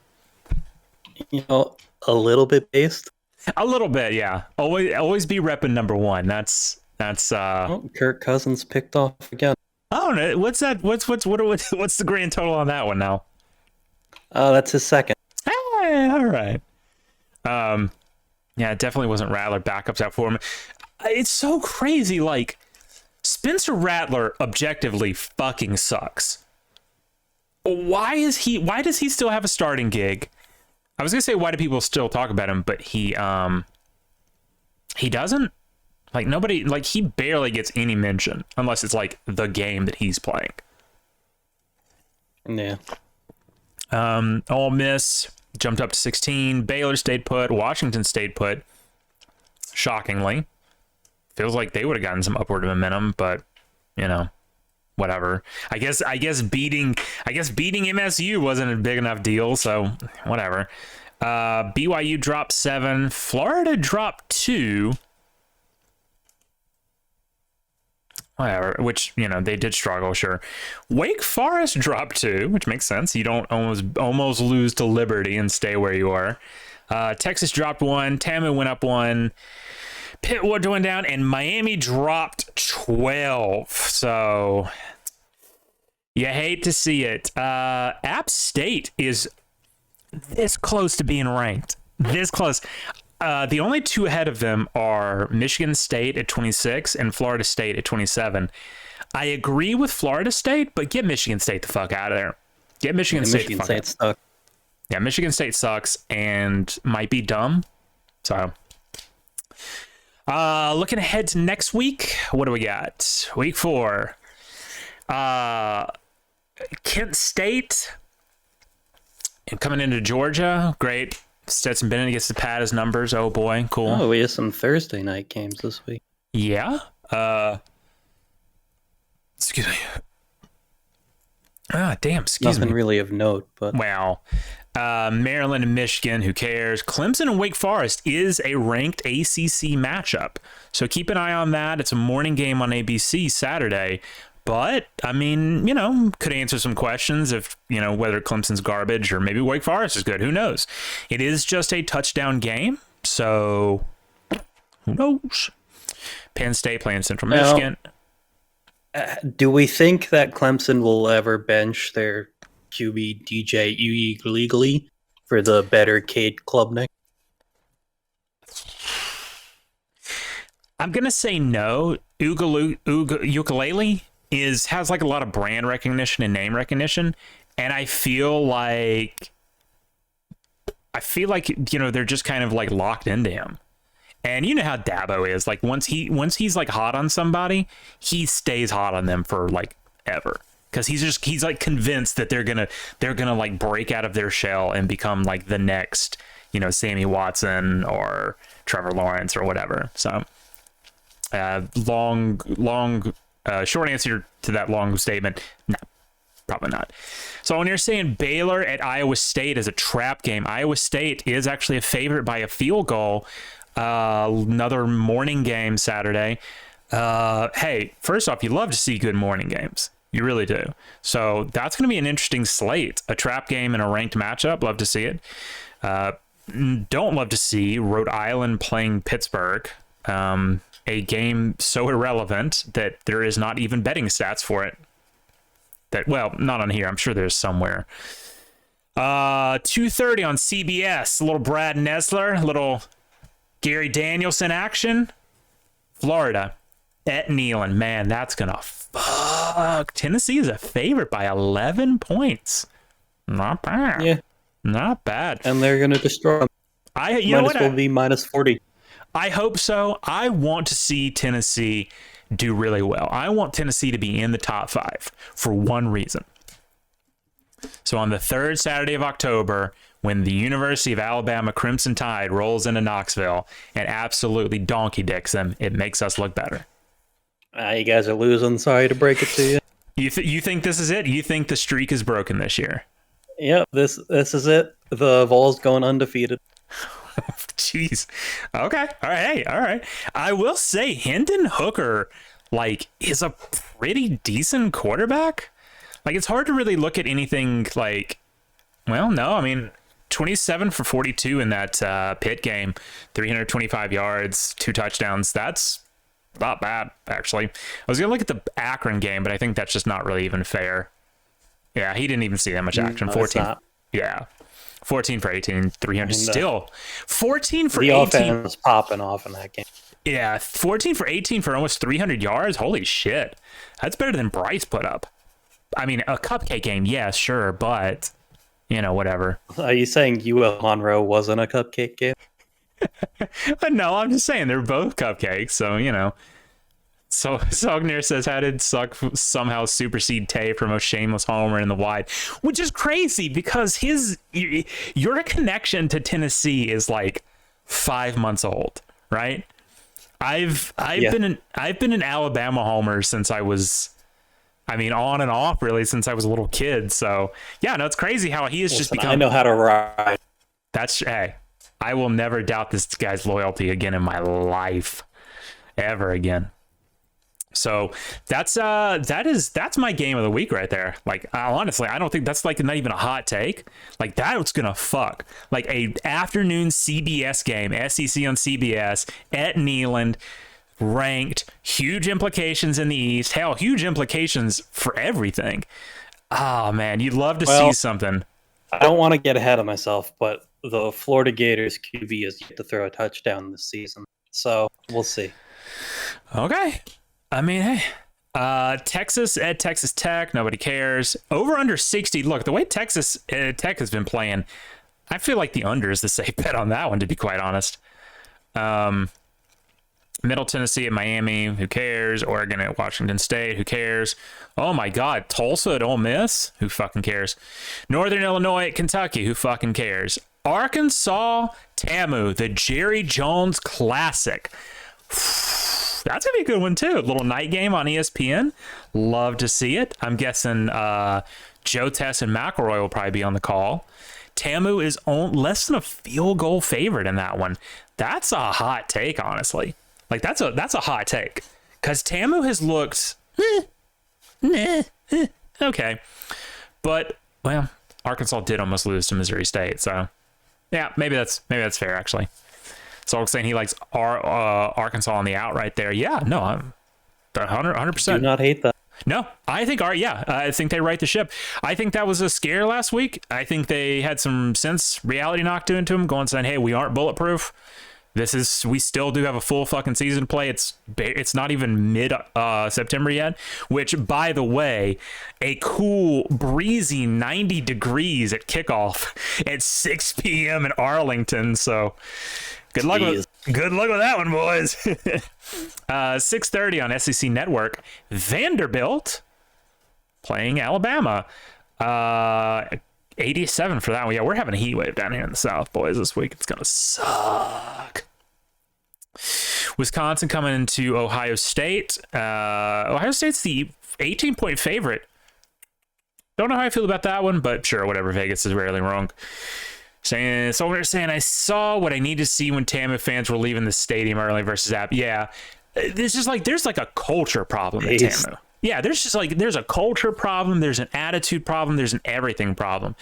Speaker 2: you know, a little bit based.
Speaker 1: A little bit, yeah. Always be repping number 1. That's.
Speaker 2: Kirk Cousins picked off again.
Speaker 1: I don't know. What's that? What's the grand total on that one now?
Speaker 2: That's his second.
Speaker 1: Hey, all right. Yeah, it definitely wasn't Rattler. Backups out for him. It's so crazy. Like, Spencer Rattler objectively fucking sucks. Why does he still have a starting gig? I was gonna say, why do people still talk about him? But he doesn't. Like, nobody, like, he barely gets any mention unless it's like the game that he's playing.
Speaker 2: Yeah.
Speaker 1: Ole Miss jumped up to 16. Baylor stayed put. Washington stayed put. Shockingly. Feels like they would have gotten some upward momentum, but, you know, whatever. I guess beating MSU wasn't a big enough deal, so whatever. BYU dropped 7. Florida dropped 2. Whatever, which, you know, they did struggle, sure. Wake Forest dropped 2, which makes sense. You don't almost lose to Liberty and stay where you are. Texas dropped 1. Tamu went up 1. Pitt went down, and Miami dropped 12. So you hate to see it. App State is this close to being ranked. This close. The only 2 ahead of them are Michigan State at 26 and Florida State at 27. I agree with Florida State, but get Michigan State the fuck out of there. Get Michigan State the fuck out.
Speaker 2: Stuck.
Speaker 1: Yeah, Michigan State sucks and might be dumb. So, looking ahead to next week, what do we got? Week 4. Kent State and coming into Georgia. Great. Stetson Bennett gets to pad his numbers. Oh boy, cool.
Speaker 2: Oh, we have some Thursday night games this week.
Speaker 1: Yeah. Excuse me. Excuse me.
Speaker 2: Nothing really of note, but
Speaker 1: wow. Maryland and Michigan, who cares? Clemson and Wake Forest is a ranked ACC matchup, so keep an eye on that. It's a morning game on ABC Saturday, But, I mean, could answer some questions if, whether Clemson's garbage or maybe Wake Forest is good. Who knows? It is just a touchdown game, so who knows? Penn State playing Central Michigan.
Speaker 2: Do we think that Clemson will ever bench their QB DJ illegally for the better Cade Klubnik?
Speaker 1: I'm going to say no. Ukulele has like a lot of brand recognition and name recognition, and I feel like they're just kind of like locked into him. And you know how Dabo is, like once he's like hot on somebody, he stays hot on them for like ever, because he's like convinced that they're gonna like break out of their shell and become like the next Sammy Watson or Trevor Lawrence or whatever. So short answer to that long statement, no, probably not. So when you're saying Baylor at Iowa State is a trap game, Iowa State is actually a favorite by a field goal. Another morning game Saturday. Hey, first off, you love to see good morning games. You really do. So that's going to be an interesting slate. A trap game and a ranked matchup. Love to see it. Don't love to see Rhode Island playing Pittsburgh. A game so irrelevant that there is not even betting stats for it. Not on here. I'm sure there's somewhere. 2:30 on CBS. A little Brad Nessler, a little Gary Danielson action. Florida at Neyland. Man, that's gonna fuck. Tennessee is a favorite by 11 points. Not bad.
Speaker 2: Yeah,
Speaker 1: not bad.
Speaker 2: And they're gonna destroy them. Might as well be minus 40.
Speaker 1: I hope so. I want to see Tennessee do really well. I want Tennessee to be in the top 5 for one reason. So on the 3rd Saturday of October, when the University of Alabama Crimson Tide rolls into Knoxville and absolutely donkey dicks them, it makes us look better.
Speaker 2: You guys are losing. Sorry to break it to you.
Speaker 1: You think this is it? You think the streak is broken this year?
Speaker 2: Yep, this is it. The Vols going undefeated.
Speaker 1: Jeez. Okay. All right. All right. I will say Hendon Hooker, is a pretty decent quarterback. It's hard to really look at anything no, I mean, 27 for 42 in that Pitt game, 325 yards, 2 touchdowns. That's not bad, actually. I was going to look at the Akron game, but I think that's just not really even fair. Yeah, he didn't even see that much action.
Speaker 2: No,
Speaker 1: 14. Yeah. 14 for 18, 300 still. 14 for
Speaker 2: the
Speaker 1: 18.
Speaker 2: The offense was popping off in that game.
Speaker 1: Yeah, 14 for 18 for almost 300 yards. Holy shit. That's better than Bryce put up. I mean, a cupcake game, yeah, sure, but, whatever.
Speaker 2: Are you saying UL Monroe wasn't a cupcake game?
Speaker 1: No, I'm just saying they're both cupcakes, so, So Sogner says, how did Succ somehow supersede Tay for most shameless homer in the wide? Which is crazy because your connection to Tennessee is 5 months old, right? I've been an Alabama homer since I was, on and off really since I was a little kid. So yeah, no, it's crazy how he has just become.
Speaker 2: I know how to ride.
Speaker 1: Hey, I will never doubt this guy's loyalty again in my life, ever again. So that's my game of the week right there. Honestly, I don't think that's not even a hot take. That's gonna fuck. A afternoon CBS game, SEC on CBS at Neyland, ranked, huge implications in the East. Hell, huge implications for everything. Oh man, you'd love to see something.
Speaker 2: I don't want to get ahead of myself, but the Florida Gators QB is yet to throw a touchdown this season, so we'll see.
Speaker 1: Okay. Hey, Texas at Texas Tech, nobody cares. Over under 60. Look, the way Texas Tech has been playing, I feel like the under is the safe bet on that one, to be quite honest. Middle Tennessee at Miami, who cares? Oregon at Washington State, who cares? Oh my God, Tulsa at Ole Miss, who fucking cares? Northern Illinois at Kentucky, who fucking cares? Arkansas, TAMU, the Jerry Jones Classic. That's going to be a good one, too. A little night game on ESPN. Love to see it. I'm guessing Joe Tess and McElroy will probably be on the call. TAMU is less than a field goal favorite in that one. That's a hot take, honestly. That's a hot take. Because TAMU has looked Okay. But, well, Arkansas did almost lose to Missouri State, so yeah, maybe that's fair, actually. So saying he likes Arkansas on the out right there. Yeah, no, I'm 100%.
Speaker 2: Do not hate that.
Speaker 1: No, I think I think they right the ship. I think that was a scare last week. I think they had some reality knocked into them, going saying, "Hey, we aren't bulletproof. We still do have a full fucking season to play. It's not even mid September yet." Which, by the way, a cool breezy 90 degrees at kickoff at 6 p.m. in Arlington. So good luck with that one, boys. 6:30 on SEC Network. Vanderbilt playing Alabama. 87 for that one. Yeah, we're having a heat wave down here in the South, boys, this week. It's gonna suck. Wisconsin coming into Ohio State. Ohio State's the 18-point favorite. Don't know how I feel about that one, but sure, whatever. Vegas is rarely wrong. So they're saying, I saw what I need to see when Tama fans were leaving the stadium early versus App. Yeah, there's like a culture problem at Tama. Yeah, there's a culture problem, there's an attitude problem, there's an everything problem.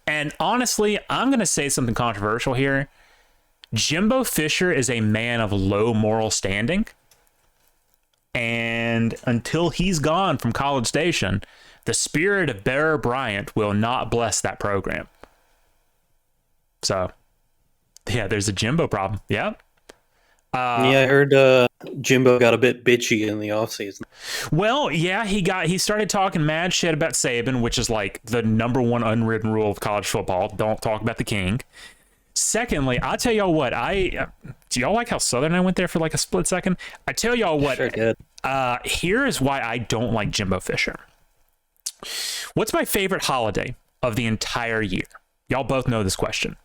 Speaker 1: And honestly, I'm going to say something controversial here. Jimbo Fisher is a man of low moral standing. And until he's gone from College Station, the spirit of Bear Bryant will not bless that program. So, yeah, there's a Jimbo problem. Yeah.
Speaker 2: I heard Jimbo got a bit bitchy in the offseason.
Speaker 1: Well, yeah, he started talking mad shit about Saban, which is like the number one unwritten rule of college football. Don't talk about the king. Secondly, I'll tell y'all what, do y'all like how Southern I went there for like a split second? I tell y'all what,
Speaker 2: sure did.
Speaker 1: Here is why I don't like Jimbo Fisher. What's my favorite holiday of the entire year? Y'all both know this question.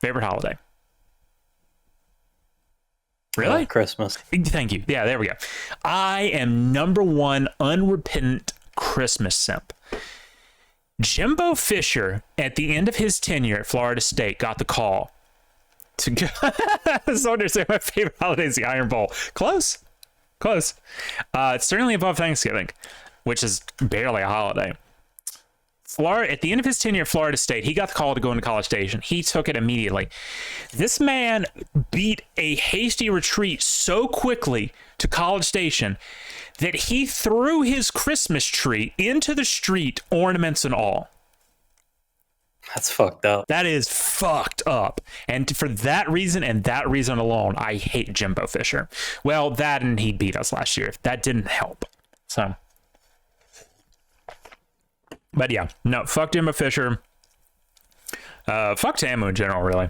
Speaker 1: Favorite holiday? Really?
Speaker 2: Christmas.
Speaker 1: Thank you. Yeah, there we go. I am number one unrepentant Christmas simp. Jimbo Fisher, at the end of his tenure at Florida State, got the call to go. So to say my favorite holiday is the Iron Bowl. Close. It's certainly above Thanksgiving, which is barely a holiday. At the end of his tenure at Florida State, he got the call to go into College Station. He took it immediately. This man beat a hasty retreat so quickly to College Station that he threw his Christmas tree into the street, ornaments and all.
Speaker 2: That's fucked up.
Speaker 1: That is fucked up. And for that reason and that reason alone, I hate Jimbo Fisher. Well, that and he beat us last year. That didn't help. So... But yeah, no, fuck Jimbo Fisher. Fuck Tamu in general, really.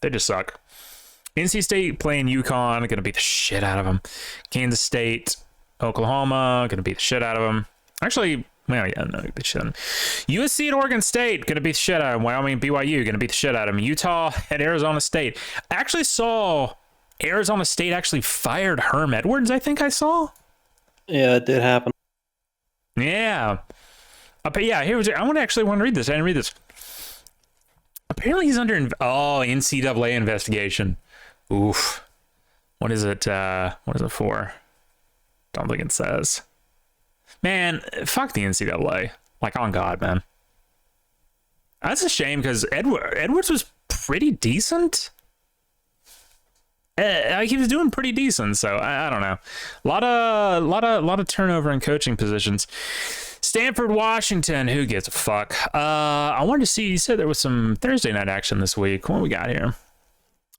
Speaker 1: They just suck. NC State playing UConn, gonna beat the shit out of them. Kansas State, Oklahoma, gonna beat the shit out of them. Actually, well, yeah, no, beat the shit out of them. USC at Oregon State, gonna beat the shit out of them. Wyoming, BYU, gonna beat the shit out of them. Utah at Arizona State. I actually saw Arizona State actually fired Herm Edwards, I think I saw.
Speaker 2: Yeah, it did happen.
Speaker 1: Yeah. But yeah, I want to read this. I didn't read this. Apparently he's under NCAA investigation. Oof. What is it? What is it for? Don't think it says. Man, fuck the NCAA. Like, on God, man. That's a shame because Edwards was pretty decent. He was doing pretty decent, so I don't know. A lot of turnover in coaching positions. Stanford, Washington. Who gives a fuck? I wanted to see. You said there was some Thursday night action this week. What we got here?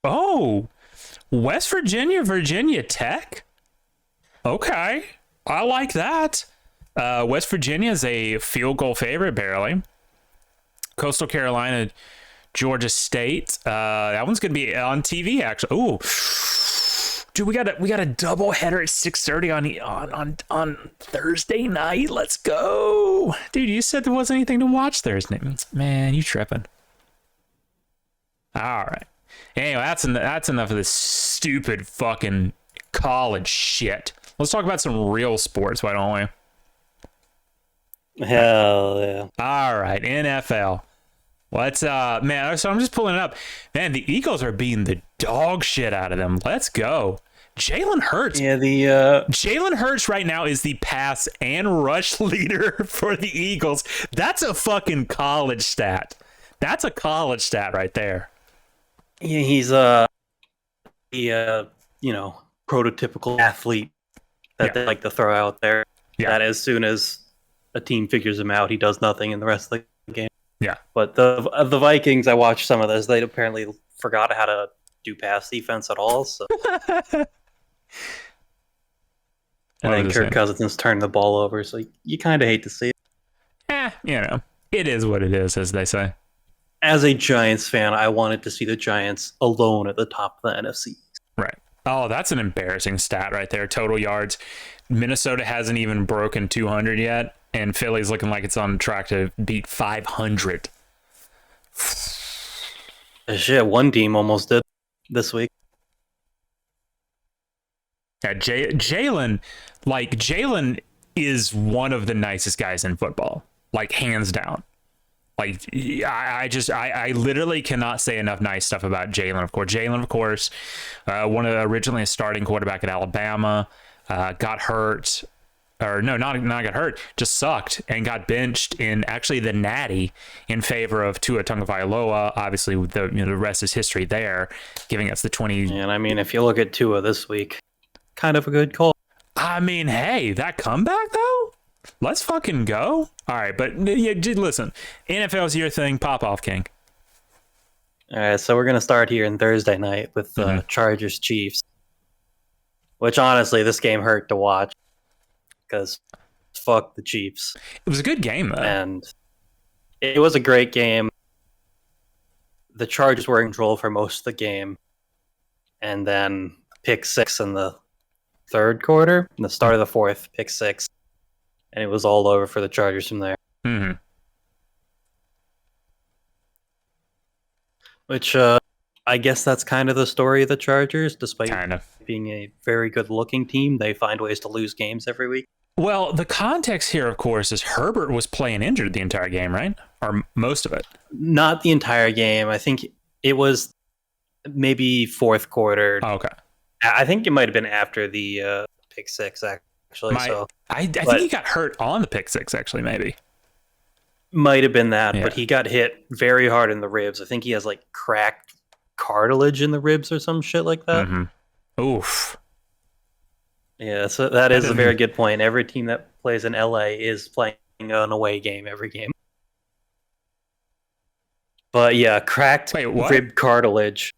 Speaker 1: Oh, West Virginia, Virginia Tech. Okay, I like that. West Virginia is a field goal favorite, barely. Coastal Carolina, Georgia State. That one's gonna be on TV. Actually, ooh. Dude, we got a double header at 6:30 on Thursday night. Let's go, dude. You said there wasn't anything to watch Thursday. Man, you tripping? All right. Anyway, that's enough of this stupid fucking college shit. Let's talk about some real sports, why don't we?
Speaker 2: Hell yeah!
Speaker 1: All right, NFL. What's man? So I'm just pulling it up. Man, the Eagles are beating the dog shit out of them. Let's go. Jalen Hurts.
Speaker 2: Yeah,
Speaker 1: Jalen Hurts right now is the pass and rush leader for the Eagles. That's a fucking college stat. That's a college stat right there.
Speaker 2: yeah, he's the prototypical athlete that they like to throw out there.
Speaker 1: Yeah.
Speaker 2: That as soon as a team figures him out, he does nothing in the rest of the game.
Speaker 1: Yeah.
Speaker 2: But the Vikings, I watched some of this. They apparently forgot how to do pass defense at all. So. And then Kirk Cousins turned the ball over, so you kind of hate to see it.
Speaker 1: It is what it is, as they say.
Speaker 2: As a Giants fan, I wanted to see the Giants alone at the top of the NFC.
Speaker 1: Right. Oh, that's an embarrassing stat right there. Total yards. Minnesota hasn't even broken 200 yet, and Philly's looking like it's on track to beat 500.
Speaker 2: Shit, one team almost did this week.
Speaker 1: Yeah, Jalen is one of the nicest guys in football, like hands down. Like I literally cannot say enough nice stuff about Jalen. Of course, originally a starting quarterback at Alabama, got hurt, or no, not got hurt, just sucked and got benched in actually the Natty in favor of Tua Tagovailoa. Obviously, the rest is history there, giving us the 20.
Speaker 2: And I mean, if you look at Tua this week, kind of a good call.
Speaker 1: I mean, hey, that comeback though, let's fucking go. All right, but yeah, listen, NFL's your thing. Pop off, King.
Speaker 2: All right, so we're gonna start here on Thursday night with the Chargers Chiefs, which honestly, this game hurt to watch because fuck the Chiefs.
Speaker 1: It was a good game though,
Speaker 2: and it was a great game. The Chargers were in control for most of the game, and then pick six in the third quarter, in the start of the fourth, pick six, and it was all over for the Chargers from there.
Speaker 1: Mm-hmm.
Speaker 2: Which I guess that's kind of the story of the Chargers. Despite being a very good-looking team, they find ways to lose games every week.
Speaker 1: Well, the context here, of course, is Herbert was playing injured the entire game, right? Or most of it.
Speaker 2: Not the entire game. I think it was maybe fourth quarter.
Speaker 1: Oh, okay.
Speaker 2: I think it might have been after the pick six, actually.
Speaker 1: I think he got hurt on the pick six, actually, maybe.
Speaker 2: Might have been that, but he got hit very hard in the ribs. I think he has like cracked cartilage in the ribs or some shit like that.
Speaker 1: Mm-hmm. Oof.
Speaker 2: Yeah, so that is a very good point. Every team that plays in LA is playing an away game every game. But yeah, cracked rib cartilage.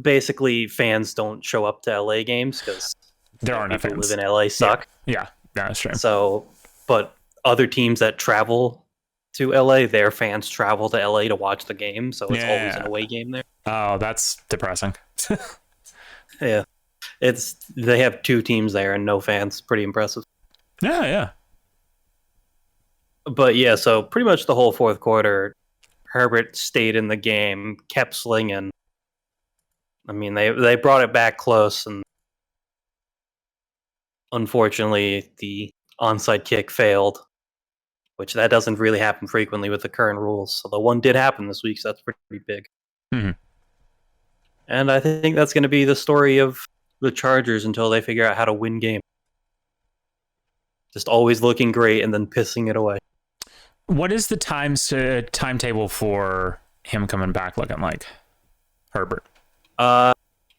Speaker 2: Basically, fans don't show up to LA games because
Speaker 1: there are no
Speaker 2: people
Speaker 1: fans.
Speaker 2: Live in LA suck.
Speaker 1: Yeah, that's true.
Speaker 2: So, but other teams that travel to LA, their fans travel to LA to watch the game, so it's always an away game there.
Speaker 1: Oh, that's depressing.
Speaker 2: Yeah. They have two teams there and no fans. Pretty impressive.
Speaker 1: Yeah.
Speaker 2: But yeah, so pretty much the whole fourth quarter, Herbert stayed in the game, kept slinging. I mean, they brought it back close, and unfortunately, the onside kick failed, which that doesn't really happen frequently with the current rules. So the one did happen this week, so that's pretty big.
Speaker 1: Mm-hmm.
Speaker 2: And I think that's going to be the story of the Chargers until they figure out how to win games. Just always looking great and then pissing it away.
Speaker 1: What is the timetable for him coming back looking like, Herbert?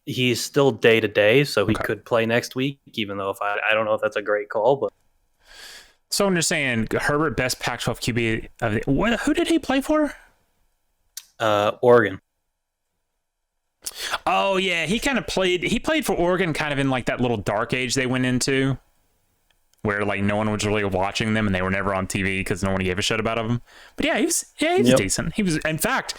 Speaker 2: He's still day to day, so he could play next week, even though I don't know if that's a great call, but.
Speaker 1: So I'm just saying, Herbert, best Pac-12 QB. Who did he play for?
Speaker 2: Oregon.
Speaker 1: Oh yeah, he played for Oregon kind of in like that little dark age they went into, where like no one was really watching them and they were never on TV because no one gave a shit about them. But yeah, he was decent. He was in fact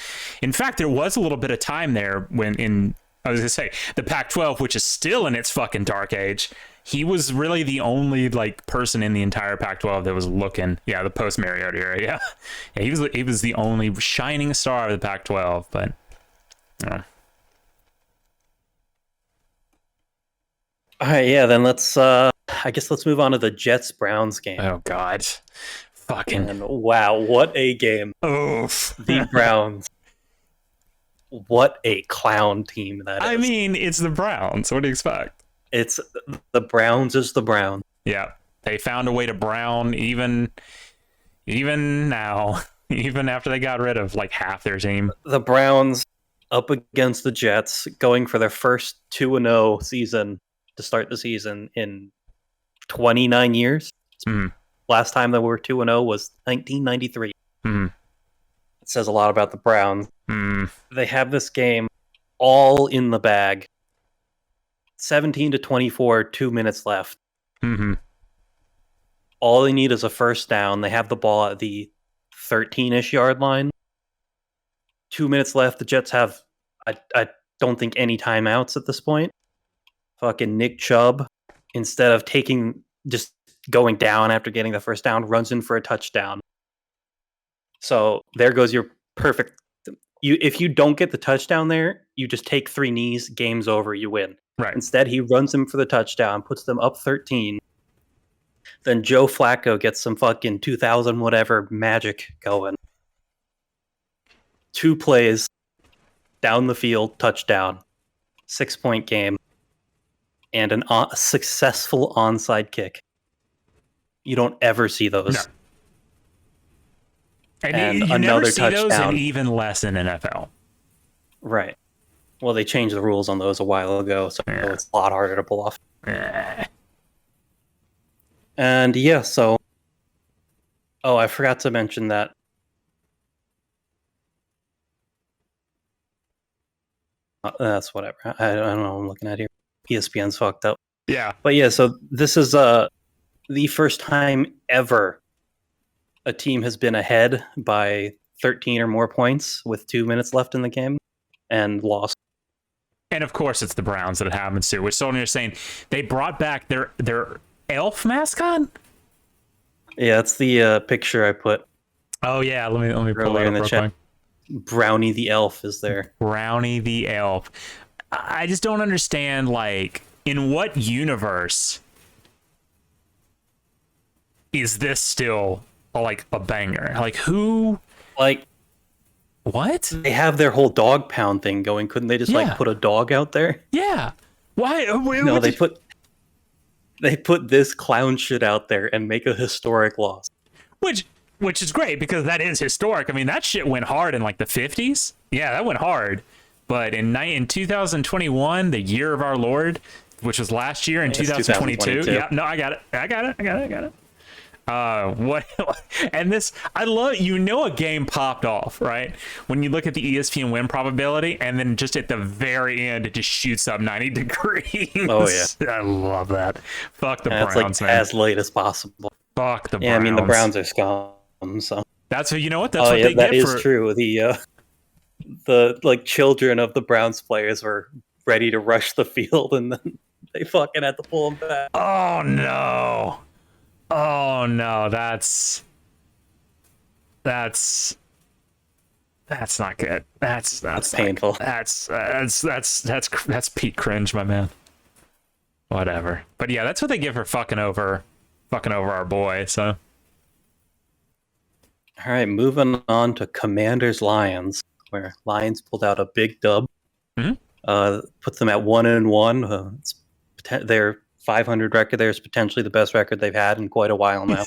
Speaker 1: there was a little bit of time there when I was gonna say the Pac-12, which is still in its fucking dark age. He was really the only like person in the entire Pac-12 that was looking. Yeah, the post Mariota era. Yeah, he was the only shining star of the Pac-12. But
Speaker 2: all right, yeah. Then let's move on to the Jets-Browns game.
Speaker 1: Oh God, fucking
Speaker 2: wow, what a game!
Speaker 1: Oof.
Speaker 2: The Browns what a clown team that
Speaker 1: I
Speaker 2: is.
Speaker 1: mean, it's the Browns. What do you expect?
Speaker 2: It's the Browns is the Browns.
Speaker 1: Yeah, they found a way to brown even now, even after they got rid of like half their team.
Speaker 2: The Browns up against the Jets, going for their first 2-0 season to start the season in 29 years.
Speaker 1: Mm.
Speaker 2: Last time they were 2-0 was 1993.
Speaker 1: Mm.
Speaker 2: It says a lot about the Browns.
Speaker 1: Mm.
Speaker 2: They have this game all in the bag. 17-24, 2 minutes left.
Speaker 1: Mm-hmm.
Speaker 2: All they need is a first down. They have the ball at the 13-ish yard line. 2 minutes left. The Jets have, I don't think, any timeouts at this point. Fucking Nick Chubb, instead of just going down after getting the first down, runs in for a touchdown. So there goes your perfect. If you don't get the touchdown there, you just take 3 knees, game's over, you win.
Speaker 1: Right.
Speaker 2: Instead, he runs them for the touchdown, puts them up 13. Then Joe Flacco gets some fucking 2000 whatever magic going. 2 plays, down the field, touchdown, 6-point game, and a successful onside kick. You don't ever see those.
Speaker 1: No. And you
Speaker 2: another
Speaker 1: never see
Speaker 2: touchdown.
Speaker 1: those, and even less in NFL.
Speaker 2: Right. Well, they changed the rules on those a while ago, so it's a lot harder to pull off. And yeah, so... Oh, I forgot to mention that. That's whatever. I don't know what I'm looking at here. ESPN's fucked up.
Speaker 1: Yeah.
Speaker 2: But yeah, so this is the first time ever a team has been ahead by 13 or more points with 2 minutes left in the game and lost.
Speaker 1: And of course, it's the Browns that it happens to. Which Sonia is saying they brought back their elf mascot.
Speaker 2: Yeah, that's the picture I put.
Speaker 1: Oh yeah, let me pull
Speaker 2: earlier
Speaker 1: it
Speaker 2: in
Speaker 1: up
Speaker 2: the
Speaker 1: real
Speaker 2: chat.
Speaker 1: quick.
Speaker 2: Brownie the elf is there.
Speaker 1: Brownie the elf. I just don't understand, like, in what universe is this still like a banger? Like, who?
Speaker 2: Like,
Speaker 1: what?
Speaker 2: they have their whole dog pound thing going. Couldn't they just like put a dog out there?
Speaker 1: Yeah. Why?
Speaker 2: No, they put this clown shit out there and make a historic loss.
Speaker 1: Which is great because that is historic. I mean, that shit went hard in like the 50s. Yeah, that went hard. But in 2021, the year of our Lord, which was last year in 2022. Yeah, no, I got it. What? And this, I love, a game popped off, right? When you look at the ESPN win probability, and then just at the very end, it just shoots up 90 degrees.
Speaker 2: Oh, yeah.
Speaker 1: I love that. Fuck the Browns,
Speaker 2: it's like
Speaker 1: man.
Speaker 2: as late as possible.
Speaker 1: Fuck the Browns.
Speaker 2: Yeah, I mean, the Browns are scum, so.
Speaker 1: That's what, you know what? That's what they
Speaker 2: that
Speaker 1: get
Speaker 2: is
Speaker 1: for...
Speaker 2: true. The like children of the Browns players were ready to rush the field, and then they fucking had to pull them back.
Speaker 1: Oh no! Oh no! That's not good. That's
Speaker 2: painful.
Speaker 1: That's peak cringe, my man. Whatever. But yeah, that's what they get for fucking over our boy. So.
Speaker 2: All right, moving on to Commanders Lions, where Lions pulled out a big dub.
Speaker 1: Mm-hmm.
Speaker 2: Put them at 1-1. Their 500 record there is potentially the best record they've had in quite a while now.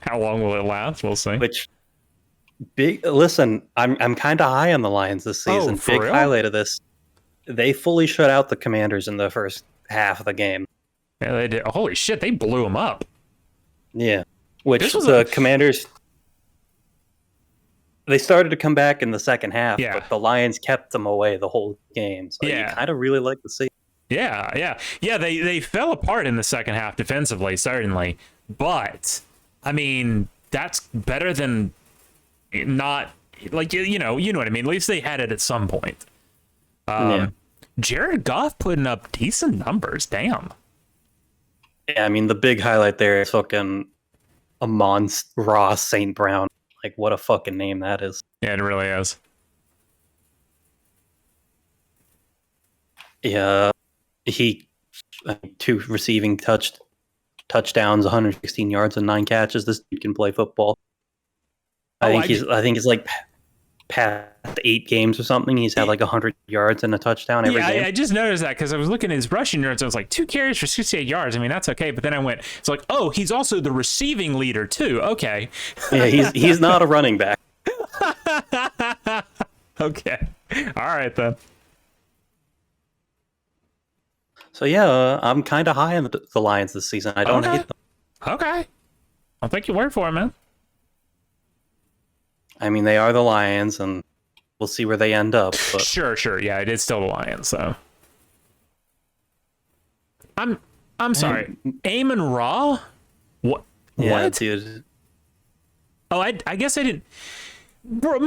Speaker 1: How long will it last? We'll see.
Speaker 2: Listen, I'm kind of high on the Lions this season. Big
Speaker 1: real?
Speaker 2: highlight of this: they fully shut out the Commanders in the first half of the game.
Speaker 1: Yeah, they did. Holy shit, they blew them up.
Speaker 2: Yeah, the Commanders. They started to come back in the second half, but the Lions kept them away the whole game. So you kind of really like to see.
Speaker 1: Yeah. They fell apart in the second half defensively, certainly, but I mean that's better than not. Like you know what I mean. At least they had it at some point. Jared Goff putting up decent numbers. Damn.
Speaker 2: Yeah, I mean the big highlight there is fucking Amon-Ra St. Brown. Like, what a fucking name that is.
Speaker 1: Yeah, it really is.
Speaker 2: Yeah, he 2 receiving touchdowns, 116 yards and 9 catches. This dude can play football. I think he's like past 8 games or something, he's had like 100 yards and a touchdown every game.
Speaker 1: I just noticed that because I was looking at his rushing yards. I was like, 2 carries for 68 yards. I mean, that's okay. But then I went, it's like, oh, he's also the receiving leader too. Okay.
Speaker 2: Yeah, he's not a running back.
Speaker 1: Okay. All right then.
Speaker 2: So yeah, I'm kind of high on the Lions this season. I don't hate them.
Speaker 1: Okay. I'll take your word for it, man.
Speaker 2: I mean, they are the Lions, and we'll see where they end up. But
Speaker 1: Sure. Yeah, it is still the Lions, so. I'm sorry. Amon Ra? What?
Speaker 2: yeah,
Speaker 1: What?
Speaker 2: dude.
Speaker 1: Oh, I guess I didn't. Bro,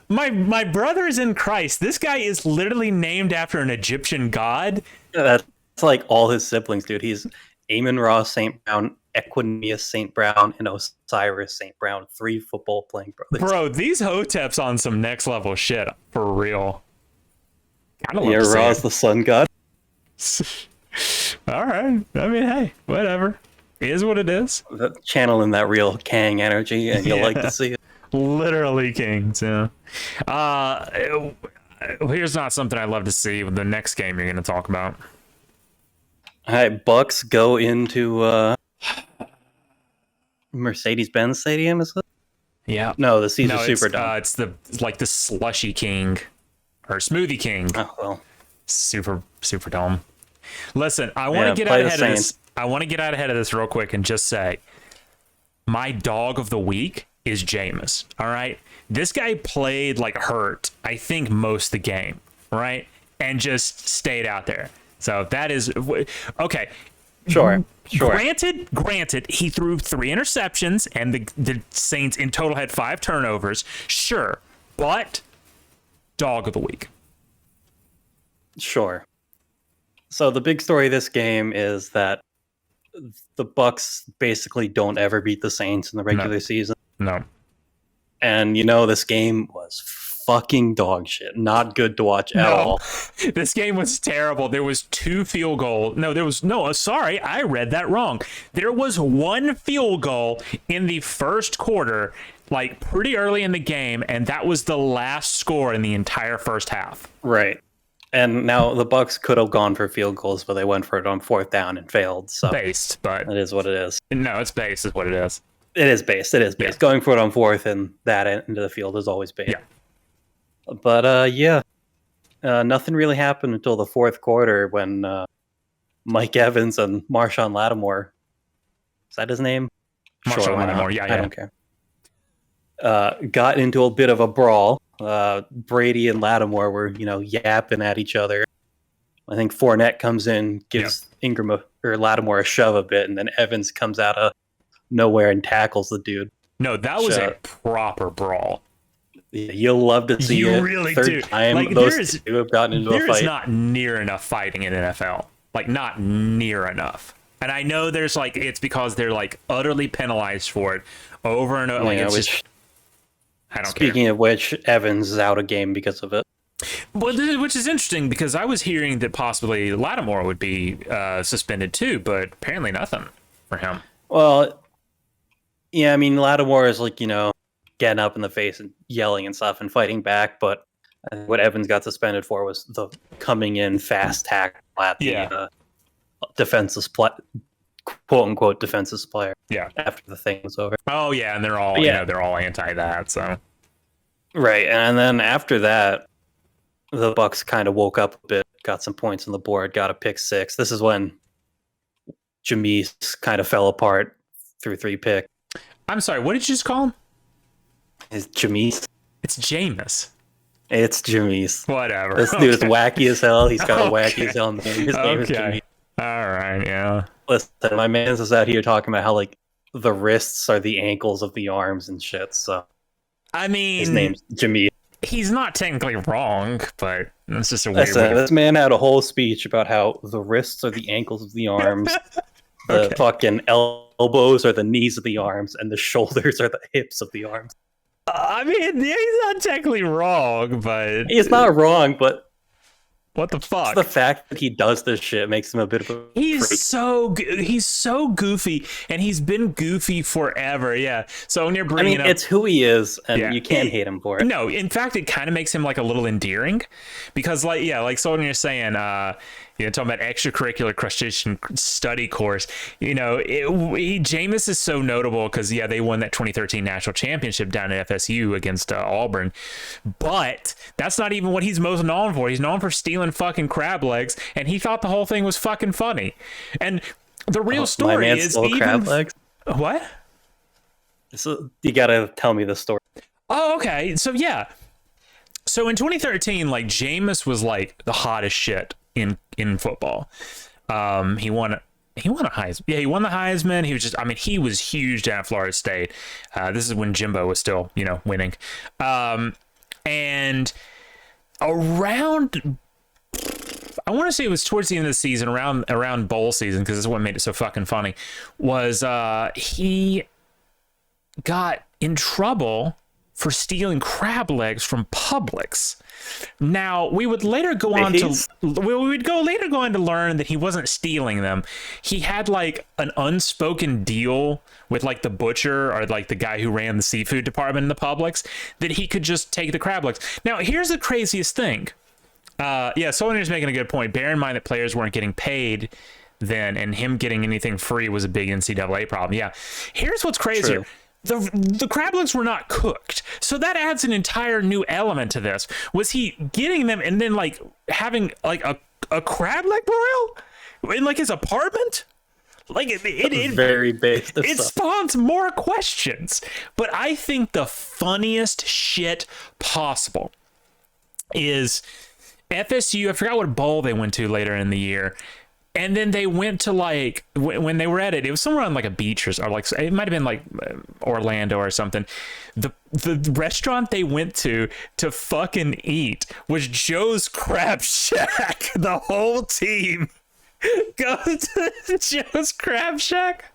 Speaker 1: my brother's in Christ. This guy is literally named after an Egyptian god.
Speaker 2: That's like all his siblings, dude. He's Amon Ra St. Brown, Equanius St. Brown, and Osiris St. Brown. 3 football playing brothers.
Speaker 1: Bro, these Hotep's on some next level shit for real. Kinda love
Speaker 2: Yeah,
Speaker 1: to see
Speaker 2: Ra's
Speaker 1: it.
Speaker 2: the sun god.
Speaker 1: All right. I mean, hey, whatever. It is what it is.
Speaker 2: Channeling that real Kang energy, and you'll like to see it.
Speaker 1: Literally kings, yeah. Here's not something I love to see with the next game you're going to talk about.
Speaker 2: All right, Bucks go into Mercedes-Benz Stadium, is it?
Speaker 1: Yeah.
Speaker 2: No, the Caesar Superdome.
Speaker 1: It's the slushy king or smoothie king.
Speaker 2: Oh, well.
Speaker 1: Super dome. Listen, I want to get
Speaker 2: play
Speaker 1: out
Speaker 2: the
Speaker 1: ahead of this.
Speaker 2: Saints.
Speaker 1: I want to get out ahead of this real quick and just say my dog of the week is Jameis. All right. This guy played like hurt, I think, most of the game, right? And just stayed out there. So that is okay.
Speaker 2: Sure.
Speaker 1: Granted, he threw 3 interceptions and the Saints in total had 5 turnovers. Sure. But dog of the week.
Speaker 2: Sure. So the big story of this game is that the Bucks basically don't ever beat the Saints in the regular season.
Speaker 1: No.
Speaker 2: And this game was fucking dog shit. Not good to watch at all.
Speaker 1: This game was terrible. There was 2 field goals. Sorry, I read that wrong. There was 1 field goal in the first quarter, like pretty early in the game, and that was the last score in the entire first half.
Speaker 2: Right. And now the Bucks could have gone for field goals, but they went for it on 4th down and failed. So
Speaker 1: Based, but
Speaker 2: it is what it is.
Speaker 1: no, it's based is what it is.
Speaker 2: It is based.
Speaker 1: Yeah.
Speaker 2: Going for it on 4th and that end of the field is always based.
Speaker 1: Yeah.
Speaker 2: But nothing really happened until the 4th quarter when Mike Evans and Marshawn Lattimore, is that his name?
Speaker 1: Marshawn
Speaker 2: why not?
Speaker 1: Lattimore, yeah.
Speaker 2: I don't care. Got into a bit of a brawl. Brady and Lattimore were, yapping at each other. I think Fournette comes in, gives Ingram or Lattimore a shove a bit, and then Evans comes out of nowhere and tackles the dude.
Speaker 1: No, that was a proper brawl.
Speaker 2: You'll love to see it.
Speaker 1: You really
Speaker 2: Third
Speaker 1: do.
Speaker 2: time
Speaker 1: Like,
Speaker 2: those two have gotten into a
Speaker 1: There is
Speaker 2: fight.
Speaker 1: not near enough fighting in NFL. Like, not near enough. And I know there's it's because they're utterly penalized for it over and over.
Speaker 2: Yeah,
Speaker 1: I don't
Speaker 2: speaking of which, Evans is out of game because of it.
Speaker 1: Which is interesting because I was hearing that possibly Lattimore would be suspended too, but apparently nothing for him.
Speaker 2: Well, yeah, I mean, Lattimore is getting up in the face and yelling and stuff and fighting back, but what Evans got suspended for was the coming in fast tackle at the defenseless quote unquote defenseless player.
Speaker 1: Yeah.
Speaker 2: After the thing was over.
Speaker 1: Oh yeah, and they're all they're all anti that. So
Speaker 2: right, and then after that, the Bucks kind of woke up a bit, got some points on the board, got a pick 6. This is when Jameis kind of fell apart through 3 picks.
Speaker 1: I'm sorry, what did you just call him?
Speaker 2: Is Jameis?
Speaker 1: It's Jameis.
Speaker 2: It's Jameis.
Speaker 1: Whatever.
Speaker 2: This dude is wacky as hell. He's got a wacky as hell name. His name is Jameis.
Speaker 1: All right, yeah.
Speaker 2: Listen, my man's is out here talking about how the wrists are the ankles of the arms and shit. So
Speaker 1: I mean,
Speaker 2: his name's Jameis.
Speaker 1: He's not technically wrong, but it's just a weird
Speaker 2: Listen, this man had a whole speech about how the wrists are the ankles of the arms, the fucking elbows are the knees of the arms, and the shoulders are the hips of the arms.
Speaker 1: I mean, yeah, he's not technically wrong, but
Speaker 2: He's not wrong, but
Speaker 1: What the
Speaker 2: It's
Speaker 1: fuck?
Speaker 2: the fact that he does this shit makes him a bit of a freak.
Speaker 1: He's so goofy, and he's been goofy forever. Yeah. So when you're
Speaker 2: I
Speaker 1: bringing
Speaker 2: mean,
Speaker 1: up,
Speaker 2: it's who he is, and
Speaker 1: yeah,
Speaker 2: you can't hate him for it.
Speaker 1: no, in fact, it kind of makes him like a little endearing, because like yeah, like so when you're saying talking about extracurricular crustacean study course, Jameis is so notable because yeah, they won that 2013 national championship down at FSU against Auburn, but that's not even what he's most known for. He's known for stealing fucking crab legs, and he thought the whole thing was fucking funny. And the real story
Speaker 2: My man
Speaker 1: is
Speaker 2: stole
Speaker 1: even
Speaker 2: crab legs.
Speaker 1: what?
Speaker 2: So you gotta tell me the story.
Speaker 1: Oh, okay. So yeah. So in 2013, like Jameis was like the hottest shit in football. He won a Heisman. Yeah, he won the Heisman. He was just, I mean, he was huge down at Florida State. This is when Jimbo was still, winning. And around, I want to say it was towards the end of the season, around bowl season, because this is what made it so fucking funny, was he got in trouble for stealing crab legs from Publix. Now, we would later go on to learn that he wasn't stealing them. He had like an unspoken deal with like the butcher or like the guy who ran the seafood department in the Publix that he could just take the crab legs. Now, here's the craziest thing. Someone is making a good point. Bear in mind that players weren't getting paid then, and him getting anything free was a big NCAA problem. Yeah. Here's what's crazier.
Speaker 2: True.
Speaker 1: The crab legs were not cooked, so that adds an entire new element to this. Was he getting them and then like having like a crab leg broil in like his apartment? Like it
Speaker 2: very basic
Speaker 1: it
Speaker 2: stuff.
Speaker 1: spawns more questions. But I think the funniest shit possible is FSU. I forgot what bowl they went to later in the year. And then they went to like when they were at it was somewhere on like a beach or like it might have been like Orlando or something. The restaurant they went to fucking eat was Joe's Crab Shack. The whole team goes to Joe's Crab Shack.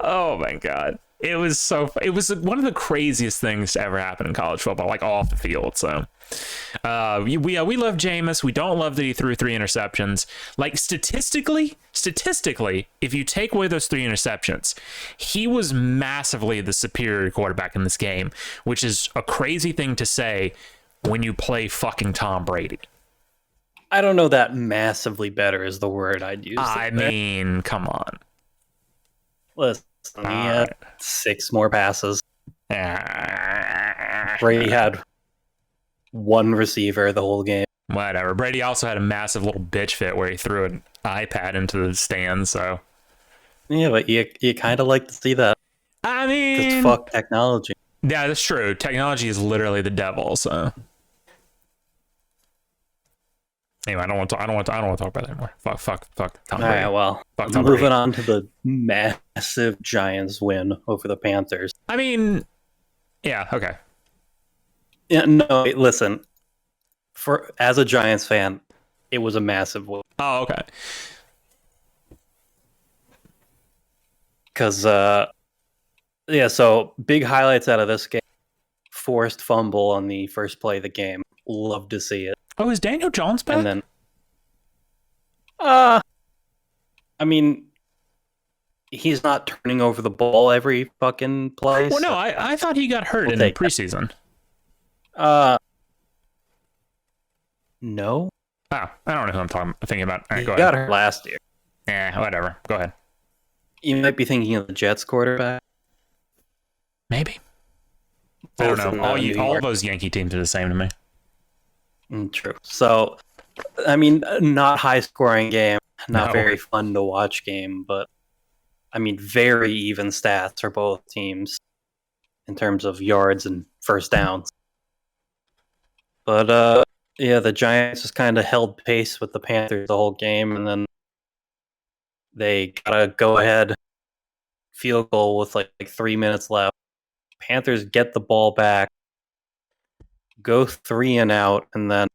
Speaker 1: Oh my god. It was one of the craziest things to ever happen in college football, like off the field. So we love Jameis. We don't love that he threw 3 interceptions. Like statistically, if you take away those 3 interceptions, he was massively the superior quarterback in this game, which is a crazy thing to say when you play fucking Tom Brady.
Speaker 2: I don't know that massively better is the word I'd use.
Speaker 1: I mean, come on.
Speaker 2: Listen, he had 6 more passes. Brady had 1 receiver the whole game.
Speaker 1: Whatever. Brady also had a massive little bitch fit where he threw an iPad into the stand. So
Speaker 2: yeah, but you kind of like to see that.
Speaker 1: I mean,
Speaker 2: fuck technology.
Speaker 1: Yeah, that's true. Technology is literally the devil. So anyway, I don't want to talk about that anymore. Fuck. Tom Brady.
Speaker 2: All right, well, moving on to the massive Giants win over the Panthers.
Speaker 1: I mean, yeah, okay.
Speaker 2: Yeah, no, listen. As a Giants fan, it was a massive win.
Speaker 1: Oh, okay.
Speaker 2: Because, so big highlights out of this game. Forced fumble on the first play of the game. Love to see it.
Speaker 1: Oh, is Daniel Jones back?
Speaker 2: And then, I mean, he's not turning over the ball every fucking play.
Speaker 1: Well, no, I thought he got hurt in the preseason.
Speaker 2: No.
Speaker 1: Oh, I don't know who I'm thinking about. All right,
Speaker 2: he
Speaker 1: go
Speaker 2: got
Speaker 1: ahead.
Speaker 2: hurt last year.
Speaker 1: Yeah, whatever. Go ahead.
Speaker 2: You might be thinking of the Jets quarterback.
Speaker 1: Maybe. I don't know. All those Yankee teams are the same to me.
Speaker 2: True. So, I mean, not high-scoring game, not very fun to watch game, but, I mean, very even stats for both teams in terms of yards and first downs. But, yeah, the Giants just kind of held pace with the Panthers the whole game, and then they got a go-ahead field goal with like 3 minutes left. Panthers get the ball back, go 3 and out, and then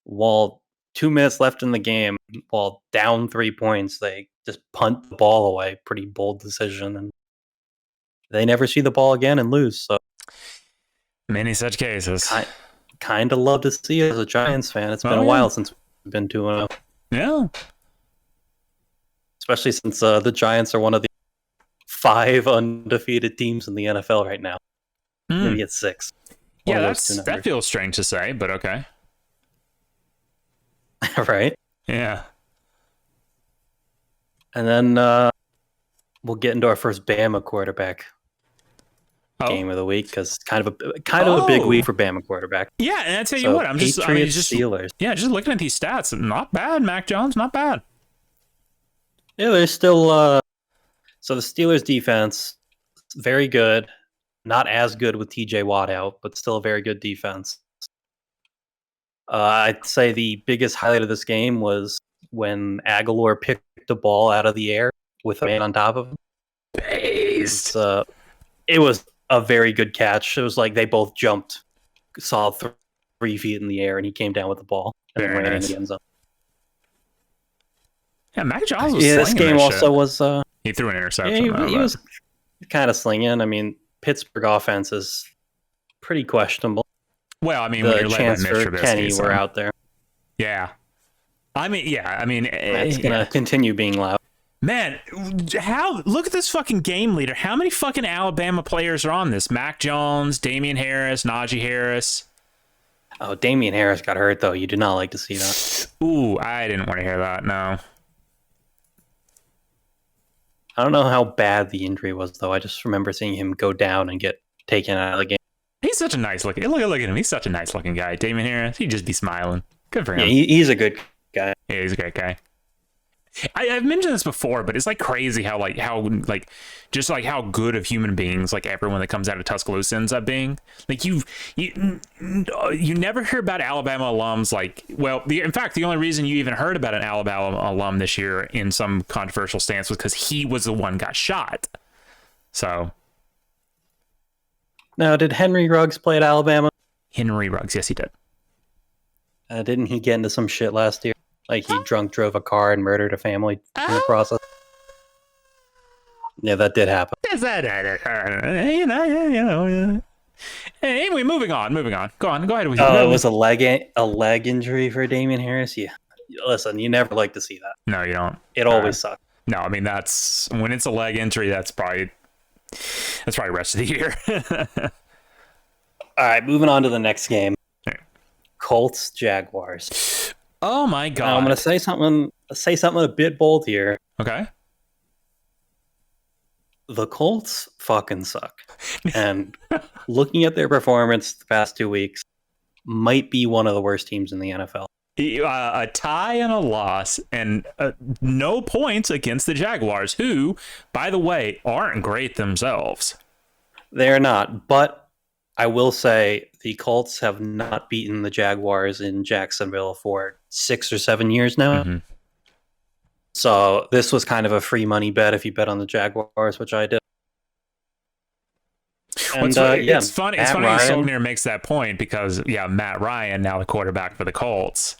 Speaker 2: while 2 minutes left in the game, while down 3 points, they just punt the ball away. Pretty bold decision, and they never see the ball again and lose. So
Speaker 1: many such cases.
Speaker 2: Kind of love to see it as a Giants fan. It's been a while since been 2-0.
Speaker 1: Yeah.
Speaker 2: Especially since the Giants are one of the 5 undefeated teams in the NFL right now. Maybe it's 6. One
Speaker 1: Yeah,
Speaker 2: of those two
Speaker 1: that
Speaker 2: numbers.
Speaker 1: feels strange to say, but okay.
Speaker 2: Right?
Speaker 1: Yeah.
Speaker 2: And then we'll get into our first Bama quarterback game of the week, because kind of a big week for Bama quarterback.
Speaker 1: Yeah, and I tell you
Speaker 2: So,
Speaker 1: what,
Speaker 2: Steelers.
Speaker 1: Yeah, just looking at these stats, not bad, Mac Jones, not bad.
Speaker 2: Yeah, they're still so the Steelers defense, very good. Not as good with TJ Watt out, but still a very good defense. I'd say the biggest highlight of this game was when Aguilar picked the ball out of the air with a man on top of him.
Speaker 1: Based.
Speaker 2: It was a very good catch. It was like they both jumped solid 3 feet in the air, and he came down with the ball and then ran into the end zone.
Speaker 1: Yeah, Mac Jones was
Speaker 2: this game also was...
Speaker 1: he threw an interception.
Speaker 2: Yeah, he was kind of slinging. I mean, Pittsburgh offense is pretty questionable.
Speaker 1: Well, I mean,
Speaker 2: the
Speaker 1: when you're led by Mitch
Speaker 2: Chancellor, Kenny
Speaker 1: Trubisky,
Speaker 2: were out there.
Speaker 1: Yeah.
Speaker 2: It's going to continue being loud.
Speaker 1: Man, look at this fucking game leader. How many fucking Alabama players are on this? Mac Jones, Damian Harris, Najee Harris.
Speaker 2: Oh, Damian Harris got hurt, though. You do not like to see that.
Speaker 1: Ooh, I didn't want to hear that, no.
Speaker 2: I don't know how bad the injury was, though. I just remember seeing him go down and get taken out of the game.
Speaker 1: He's such a nice looking... Look at him. He's such a nice looking guy. Damian Harris, he'd just be smiling. Good for him.
Speaker 2: Yeah, he's a good guy.
Speaker 1: Yeah, he's a great guy. I've mentioned this before, but it's like crazy how good of human beings like everyone that comes out of Tuscaloosa ends up being. Like you never hear about Alabama alums in fact, the only reason you even heard about an Alabama alum this year in some controversial stance was because he was the one who got shot. So
Speaker 2: now, did Henry Ruggs play at Alabama?
Speaker 1: Henry Ruggs, yes, he did.
Speaker 2: Didn't he get into some shit last year? Like he drunk drove a car and murdered a family in the process. Yeah, that did happen.
Speaker 1: Anyway, moving on. Go ahead with
Speaker 2: it was a leg injury for Damian Harris. Yeah, listen, you never like to see that.
Speaker 1: No, you don't.
Speaker 2: It always sucks.
Speaker 1: No, I mean that's when it's a leg injury. That's probably rest of the year.
Speaker 2: All right, moving on to the next game. Colts Jaguars.
Speaker 1: Oh my god!
Speaker 2: Now, I'm gonna say something a bit bold here.
Speaker 1: Okay.
Speaker 2: The Colts fucking suck, and looking at their performance the past 2 weeks, might be one of the worst teams in the NFL.
Speaker 1: A tie and a loss, and no points against the Jaguars, who, by the way, aren't great themselves.
Speaker 2: They're not, but I will say the Colts have not beaten the Jaguars in Jacksonville for 6 or 7 years now.
Speaker 1: Mm-hmm.
Speaker 2: So this was kind of a free money bet if you bet on the Jaguars, which I did. And
Speaker 1: it's funny Sognir makes that point because Matt Ryan, now the quarterback for the Colts,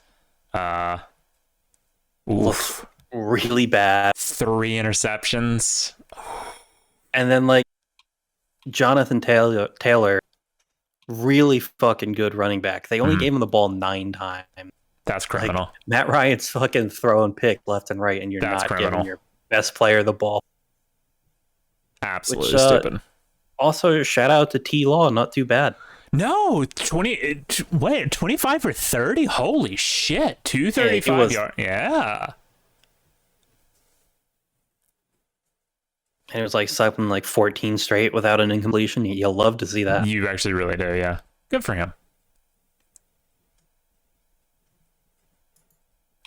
Speaker 2: looks really bad.
Speaker 1: 3 interceptions,
Speaker 2: and then Jonathan Taylor, really fucking good running back. They only gave him the ball 9 times.
Speaker 1: That's criminal.
Speaker 2: Matt Ryan's fucking throwing picks left and right, and you're not giving your best player the ball.
Speaker 1: Absolutely stupid.
Speaker 2: Also, shout out to T. Law, not too bad.
Speaker 1: No, 25 for 30? Holy shit. 235 yards. Yeah.
Speaker 2: And it was something like 14 straight without an incompletion. You'll love to see that.
Speaker 1: You actually really do, yeah. Good for him.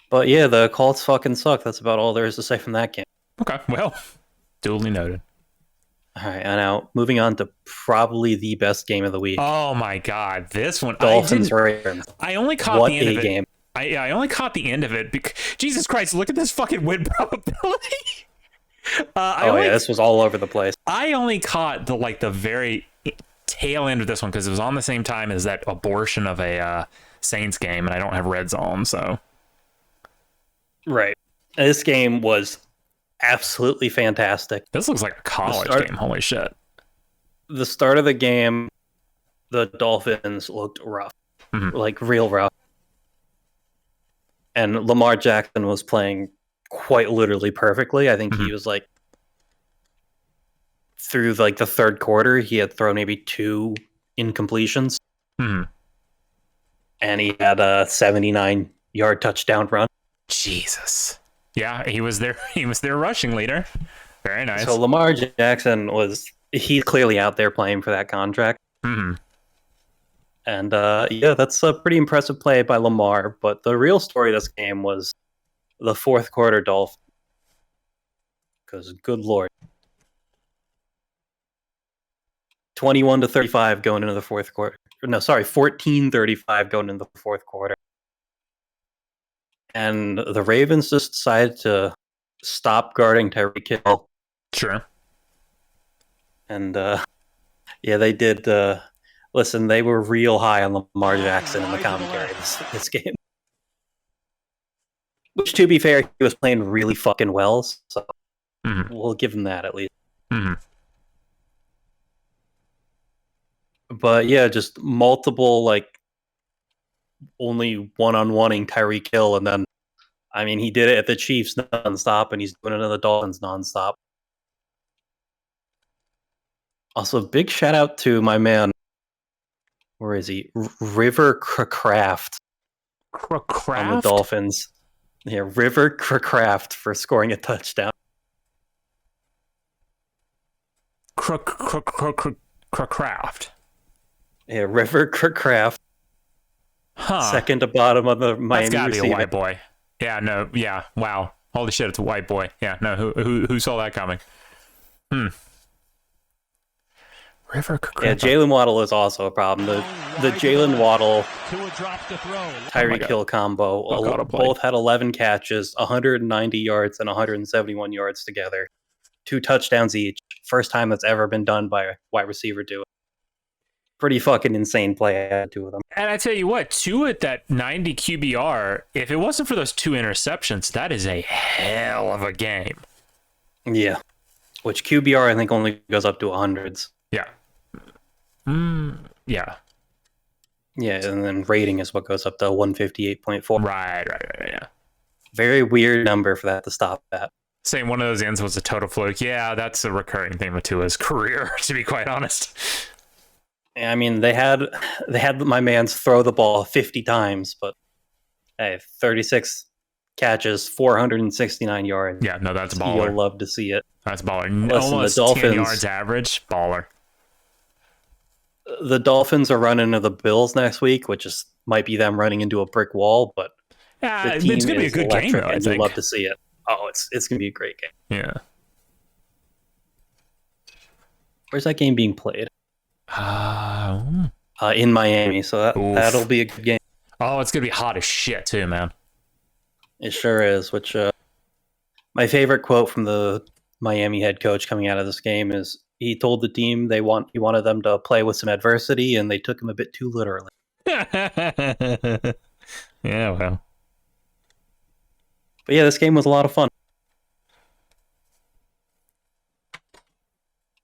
Speaker 2: But yeah, the Colts fucking suck. That's about all there is to say from that game.
Speaker 1: Okay, well, duly noted.
Speaker 2: All right, and now moving on to probably the best game of the week.
Speaker 1: Oh my god, this one!
Speaker 2: Dolphins Ravens.
Speaker 1: I only caught the end of it.
Speaker 2: Game.
Speaker 1: I only caught the end of it because Jesus Christ, look at this fucking win probability.
Speaker 2: This was all over the place.
Speaker 1: I only caught the very tail end of this one because it was on the same time as that abortion of a Saints game, and I don't have Red Zone, so.
Speaker 2: Right. This game was absolutely fantastic.
Speaker 1: This looks like a college game. Holy shit.
Speaker 2: The start of the game, the Dolphins looked rough. Mm-hmm. Real rough. and Lamar Jackson was playing quite literally perfectly. I think he was like through like the third quarter, he had thrown maybe 2 incompletions, and he had a 79-yard touchdown run.
Speaker 1: Jesus. Yeah, he was their rushing leader. Very nice.
Speaker 2: So Lamar Jackson he's clearly out there playing for that contract. And yeah, that's a pretty impressive play by Lamar. But the real story of this game was the fourth quarter Dolphins. Because good lord, 21-35 going into the fourth quarter. No, sorry, 14-35 going into the fourth quarter. And the Ravens just decided to stop guarding Tyreek Hill.
Speaker 1: Sure.
Speaker 2: And yeah, they did. Listen, they were real high on Lamar Jackson in the commentary this game. Which, to be fair, he was playing really fucking well, so we'll give him that at least. But yeah, just multiple, like, only one-on-oneing Tyreek Hill, and then, I mean, he did it at the Chiefs nonstop, and he's doing it at the Dolphins nonstop. Also, big shout out to my man. Where is he? River Kraft. On the Dolphins. Yeah, River Kraft for scoring a touchdown.
Speaker 1: Kraft.
Speaker 2: Yeah, River Kraft. Second to bottom of the Miami
Speaker 1: That's gotta
Speaker 2: receiver.
Speaker 1: be a white boy. Yeah, no, yeah, wow. Holy shit, it's a white boy. Yeah, no, who saw that coming? River Kraft.
Speaker 2: Yeah, Jalen Waddle is also a problem. The Jalen Waddle Tyreek Hill combo both had 11 catches, 190 yards, and 171 yards together. 2 touchdowns each. First time that's ever been done by a wide receiver do it. Pretty fucking insane play I had 2 of them.
Speaker 1: And I tell you what, 2 at that 90 QBR, if it wasn't for those 2 interceptions, that is a hell of a game.
Speaker 2: Yeah. Which QBR I think only goes up to 100s.
Speaker 1: Yeah. Yeah.
Speaker 2: Yeah, and then rating is what goes up to 158.4.
Speaker 1: Right, yeah.
Speaker 2: Very weird number for that to stop at.
Speaker 1: Saying one of those ends was a total fluke. Yeah, that's a recurring theme of Tua's career, to be quite honest.
Speaker 2: I mean, they had my man's throw the ball 50 times, but hey, 36 catches, 469 yards.
Speaker 1: Yeah, no, that's baller.
Speaker 2: You'll love to see it.
Speaker 1: That's baller.
Speaker 2: Listen,
Speaker 1: almost
Speaker 2: the Dolphins,
Speaker 1: 10 yards average, baller.
Speaker 2: The Dolphins are running into the Bills next week, which might be them running into a brick wall, but
Speaker 1: yeah, it's going to be a good game, though, I think.
Speaker 2: You'll love to see it. Oh, it's going to be a great game.
Speaker 1: Yeah.
Speaker 2: Where's that game being played? In Miami, so that'll be a good game.
Speaker 1: Oh, it's going to be hot as shit, too, man.
Speaker 2: It sure is, which my favorite quote from the Miami head coach coming out of this game is he told the team he wanted them to play with some adversity, and they took him a bit too literally.
Speaker 1: Yeah, well.
Speaker 2: But yeah, this game was a lot of fun.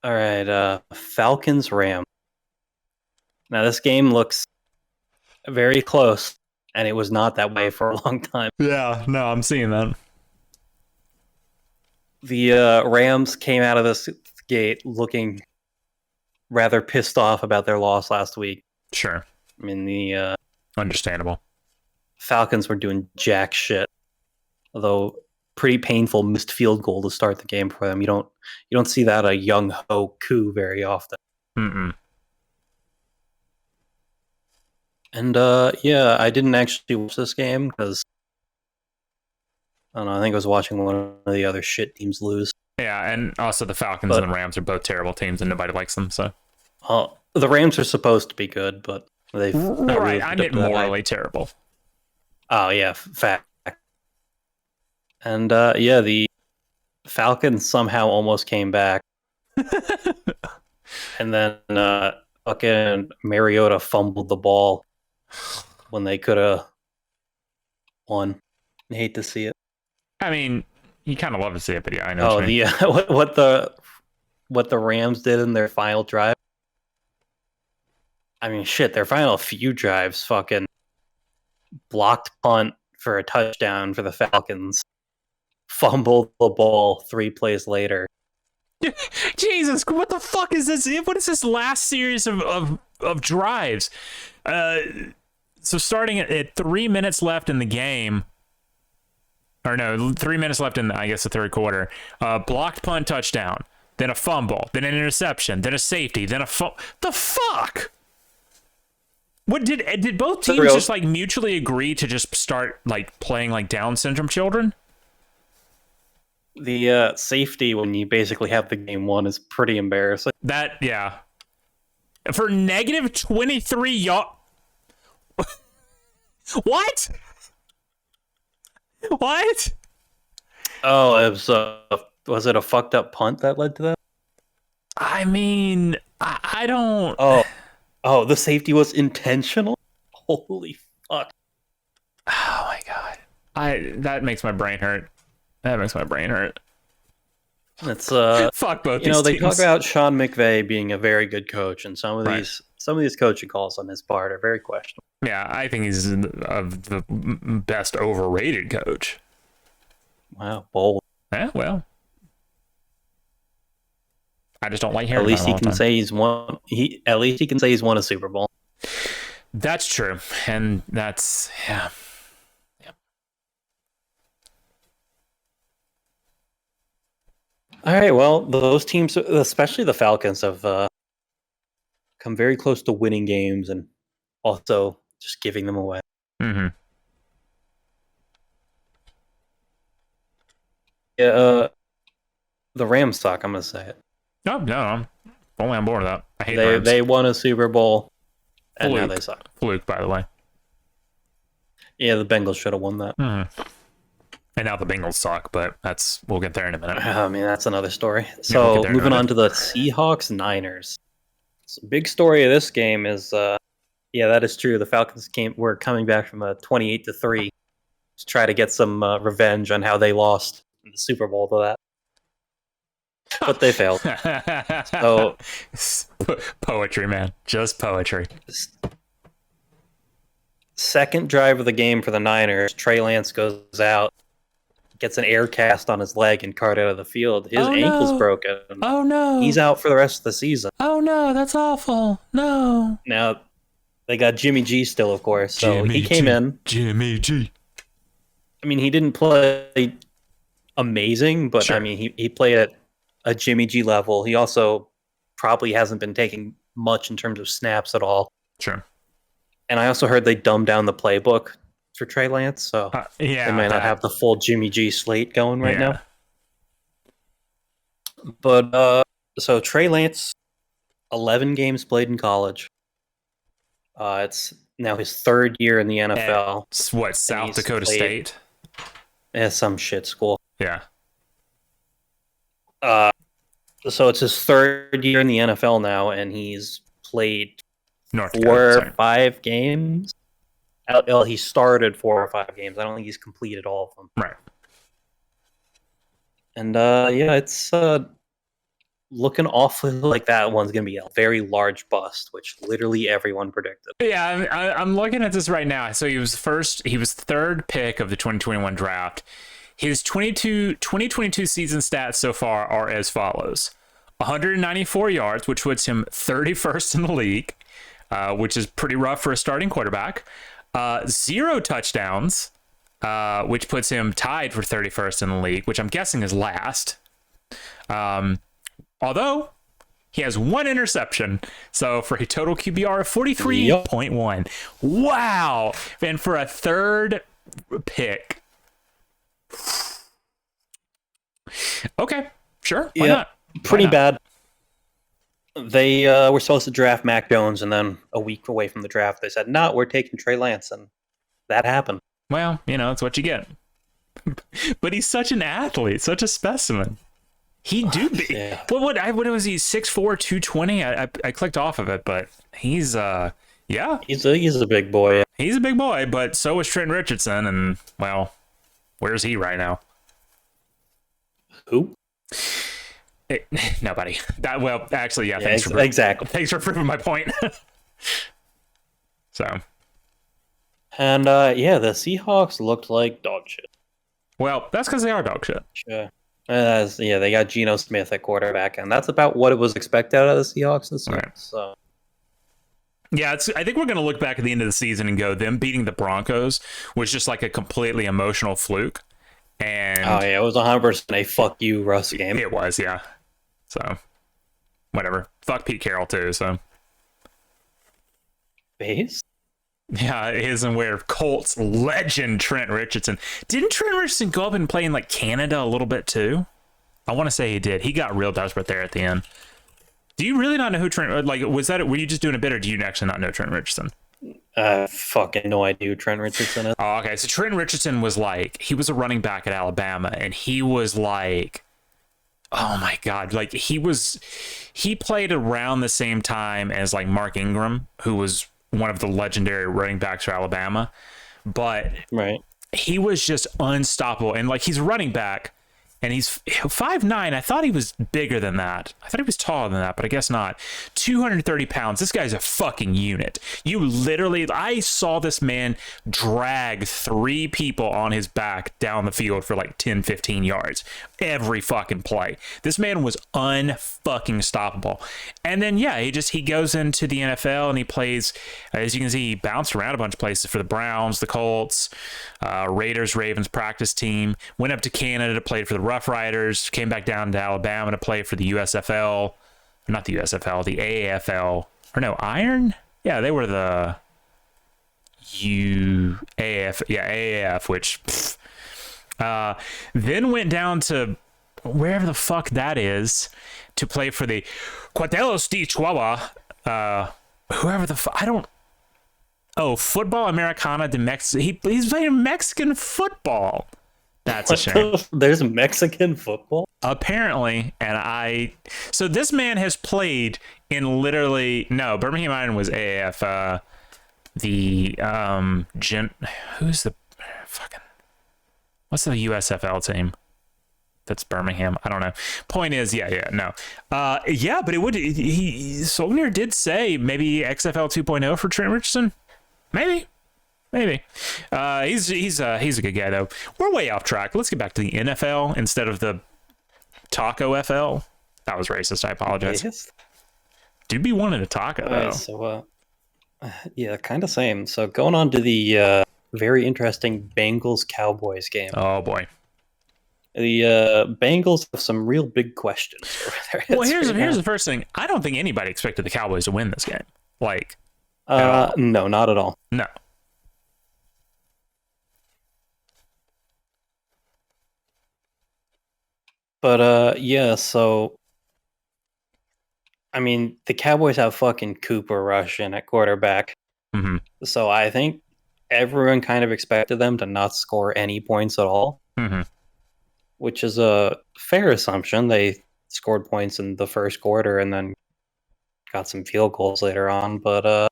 Speaker 2: All right, Falcons-Rams. Now, this game looks very close, and it was not that way for a long time.
Speaker 1: Yeah, no, I'm seeing that.
Speaker 2: The Rams came out of this gate looking rather pissed off about their loss last week.
Speaker 1: Sure.
Speaker 2: I mean, the
Speaker 1: understandable
Speaker 2: Falcons were doing jack shit, although pretty painful missed field goal to start the game for them. You don't see that a young ho coup very often. And yeah, I didn't actually watch this game because I don't know. I think I was watching one of the other shit teams lose.
Speaker 1: Yeah, and also the Falcons and the Rams are both terrible teams, and nobody likes them. So,
Speaker 2: the Rams are supposed to be good, but they've
Speaker 1: right. Really I meant morally terrible.
Speaker 2: Oh yeah, fact. And yeah, the Falcons somehow almost came back, and then fucking Mariota fumbled the ball when they could have won. I hate to see it.
Speaker 1: I mean, you kind of love to see it, but yeah, I know.
Speaker 2: What the Rams did in their final drive. I mean, shit, their final few drives, fucking blocked punt, for a touchdown for the Falcons, fumbled the ball 3 plays later.
Speaker 1: Jesus, what the fuck is this? What is this last series of drives? So starting at 3 minutes left in the game, or no, 3 minutes left in, I guess, the third quarter, blocked punt touchdown, then a fumble, then an interception, then a safety, then a the fuck? What did both teams just like mutually agree to just start like playing like Down syndrome children?
Speaker 2: The safety when you basically have the game won is pretty embarrassing.
Speaker 1: That, yeah. For negative 23 yards. What? What?
Speaker 2: Oh, it was it a fucked up punt that led to that?
Speaker 1: I mean, I don't.
Speaker 2: Oh, the safety was intentional? Holy fuck.
Speaker 1: Oh my god. That makes my brain hurt. That makes my brain hurt.
Speaker 2: It's
Speaker 1: fuck both.
Speaker 2: You know, they
Speaker 1: teams.
Speaker 2: talk about Sean McVay being a very good coach, and some of these coaching calls on his part are very questionable.
Speaker 1: Yeah, I think he's the best overrated coach.
Speaker 2: Wow, bold.
Speaker 1: Yeah, well, I just don't like hearing.
Speaker 2: At least
Speaker 1: about
Speaker 2: he can say he's won. At least he can say he's won a Super Bowl.
Speaker 1: That's true, and that's yeah.
Speaker 2: All right, well, those teams, especially the Falcons, have come very close to winning games and also just giving them away.
Speaker 1: Mm-hmm.
Speaker 2: Yeah, the Rams suck. I'm gonna say it.
Speaker 1: No, I'm fully on board with that. I hate the Rams.
Speaker 2: They won a Super Bowl, and now they suck.
Speaker 1: Fluke, by the way.
Speaker 2: Yeah, the Bengals should have won that.
Speaker 1: Mm-hmm. And now the Bengals suck, but we'll get there in a minute.
Speaker 2: I mean, that's another story. So moving on to the Seahawks-Niners. So big story of this game is, yeah, that is true. The Falcons were coming back from a 28-3 to try to get some revenge on how they lost in the Super Bowl to that. But they failed. So
Speaker 1: poetry, man. Just poetry.
Speaker 2: Second drive of the game for the Niners, Trey Lance goes out, gets an air cast on his leg and carted out of the field. His ankle's broken.
Speaker 1: Oh no.
Speaker 2: He's out for the rest of the season.
Speaker 1: Oh no, that's awful. No.
Speaker 2: Now, they got Jimmy G still, of course. So he came in.
Speaker 1: Jimmy G.
Speaker 2: I mean, he didn't play amazing, but sure. I mean, he played at a Jimmy G level. He also probably hasn't been taking much in terms of snaps at all.
Speaker 1: Sure.
Speaker 2: And I also heard they dumbed down the playbook for Trey Lance, so
Speaker 1: yeah,
Speaker 2: they might not have the full Jimmy G slate going right now. But so Trey Lance, 11 games played in college. It's now his third year in the NFL.
Speaker 1: What, South Dakota State?
Speaker 2: Yeah, some shit school.
Speaker 1: Yeah.
Speaker 2: So it's his third year in the NFL now, and he's played
Speaker 1: North
Speaker 2: 4
Speaker 1: Dakota,
Speaker 2: or 5 games. Well, he started 4 or 5 games. I don't think he's completed all of them.
Speaker 1: Right.
Speaker 2: And yeah, it's looking awfully like that one's going to be a very large bust, which literally everyone predicted.
Speaker 1: Yeah, I'm looking at this right now. So he was third pick of the 2021 draft. His 2022 season stats so far are as follows: 194 yards, which puts him 31st in the league, which is pretty rough for a starting quarterback. 0 touchdowns, which puts him tied for 31st in the league, which I'm guessing is last. Although he has 1 interception, so for a total QBR of 43.1. Yep. Wow! And for a third pick. Okay, sure. Why not?
Speaker 2: Pretty bad. They were supposed to draft Mac Jones, and then a week away from the draft, they said, "No, we're taking Trey Lance," and that happened.
Speaker 1: Well, that's what you get. But he's such an athlete, such a specimen. He do be. Yeah. What was he? 6'4", 220? I clicked off of it, but he's yeah.
Speaker 2: He's a big boy.
Speaker 1: He's a big boy, but so was Trent Richardson, and well, where's he right now?
Speaker 2: Who?
Speaker 1: Nobody. Actually, yeah.
Speaker 2: Exactly.
Speaker 1: Thanks for proving my point. So,
Speaker 2: And yeah, the Seahawks looked like dog shit.
Speaker 1: Well, that's because they are dog shit.
Speaker 2: Sure. Yeah, they got Geno Smith at quarterback, and that's about what it was expected out of the Seahawks this year.
Speaker 1: Right.
Speaker 2: So
Speaker 1: Yeah, I think we're going to look back at the end of the season and go, them beating the Broncos was just like a completely emotional fluke. And
Speaker 2: oh yeah, it was 100% a fuck you Russ game.
Speaker 1: it was, yeah. So, whatever. Fuck Pete Carroll, too, so.
Speaker 2: Base?
Speaker 1: Yeah, his and where Colts legend Trent Richardson. Didn't Trent Richardson go up and play in, like, Canada a little bit, too? I want to say he did. He got real desperate there at the end. Do you really not know who Trent, like, were you just doing a bit, or do you actually not know Trent Richardson?
Speaker 2: Fucking no idea who Trent Richardson is.
Speaker 1: Oh, okay. So Trent Richardson was like, he was a running back at Alabama, and he was like, oh my God. Like he played around the same time as like Mark Ingram, who was one of the legendary running backs for Alabama. But
Speaker 2: Right.
Speaker 1: he was just unstoppable. And like, he's a running back, and he's 5'9". I thought he was bigger than that. I thought he was taller than that, but I guess not. 230 pounds. This guy's a fucking unit. You literally, I saw this man drag 3 people on his back down the field for like 10, 15 yards every fucking play. This man was unfucking stoppable. And then, yeah, he goes into the NFL and he plays, as you can see, he bounced around a bunch of places for the Browns, the Colts, Raiders, Ravens practice team, went up to Canada to play for the Rough Riders, came back down to Alabama to play for the USFL, not the USFL, the AAFL, or no, Iron? Yeah, they were the UAF, yeah, AAF, which, then went down to wherever the fuck that is to play for the Cuartelos de Chihuahua, whoever the fuck, Football Americana de Mexico. He's playing Mexican football. That's a shame.
Speaker 2: There's Mexican football?
Speaker 1: Apparently, so this man has played in literally, no, Birmingham Iron was AAF, who's the fucking, what's the USFL team? That's Birmingham. I don't know. Point is, no. Yeah, but Solnier did say maybe XFL 2.0 for Trent Richardson. Maybe. He's a good guy though. We're way off track. Let's get back to the NFL instead of the Taco FL. That was racist. I apologize.
Speaker 2: Yes.
Speaker 1: Dude be wanting a taco though.
Speaker 2: Right, so yeah, kind of same. So going on to the very interesting Bengals Cowboys game.
Speaker 1: Oh boy.
Speaker 2: The Bengals have some real big questions over there.
Speaker 1: Well, here's the first thing. I don't think anybody expected the Cowboys to win this game. Like,
Speaker 2: no, not at all.
Speaker 1: No.
Speaker 2: But yeah, so I mean, the Cowboys have fucking Cooper Rush in at quarterback.
Speaker 1: Mm-hmm.
Speaker 2: So I think everyone kind of expected them to not score any points at all.
Speaker 1: Mm-hmm.
Speaker 2: Which is a fair assumption. They scored points in the first quarter and then got some field goals later on. But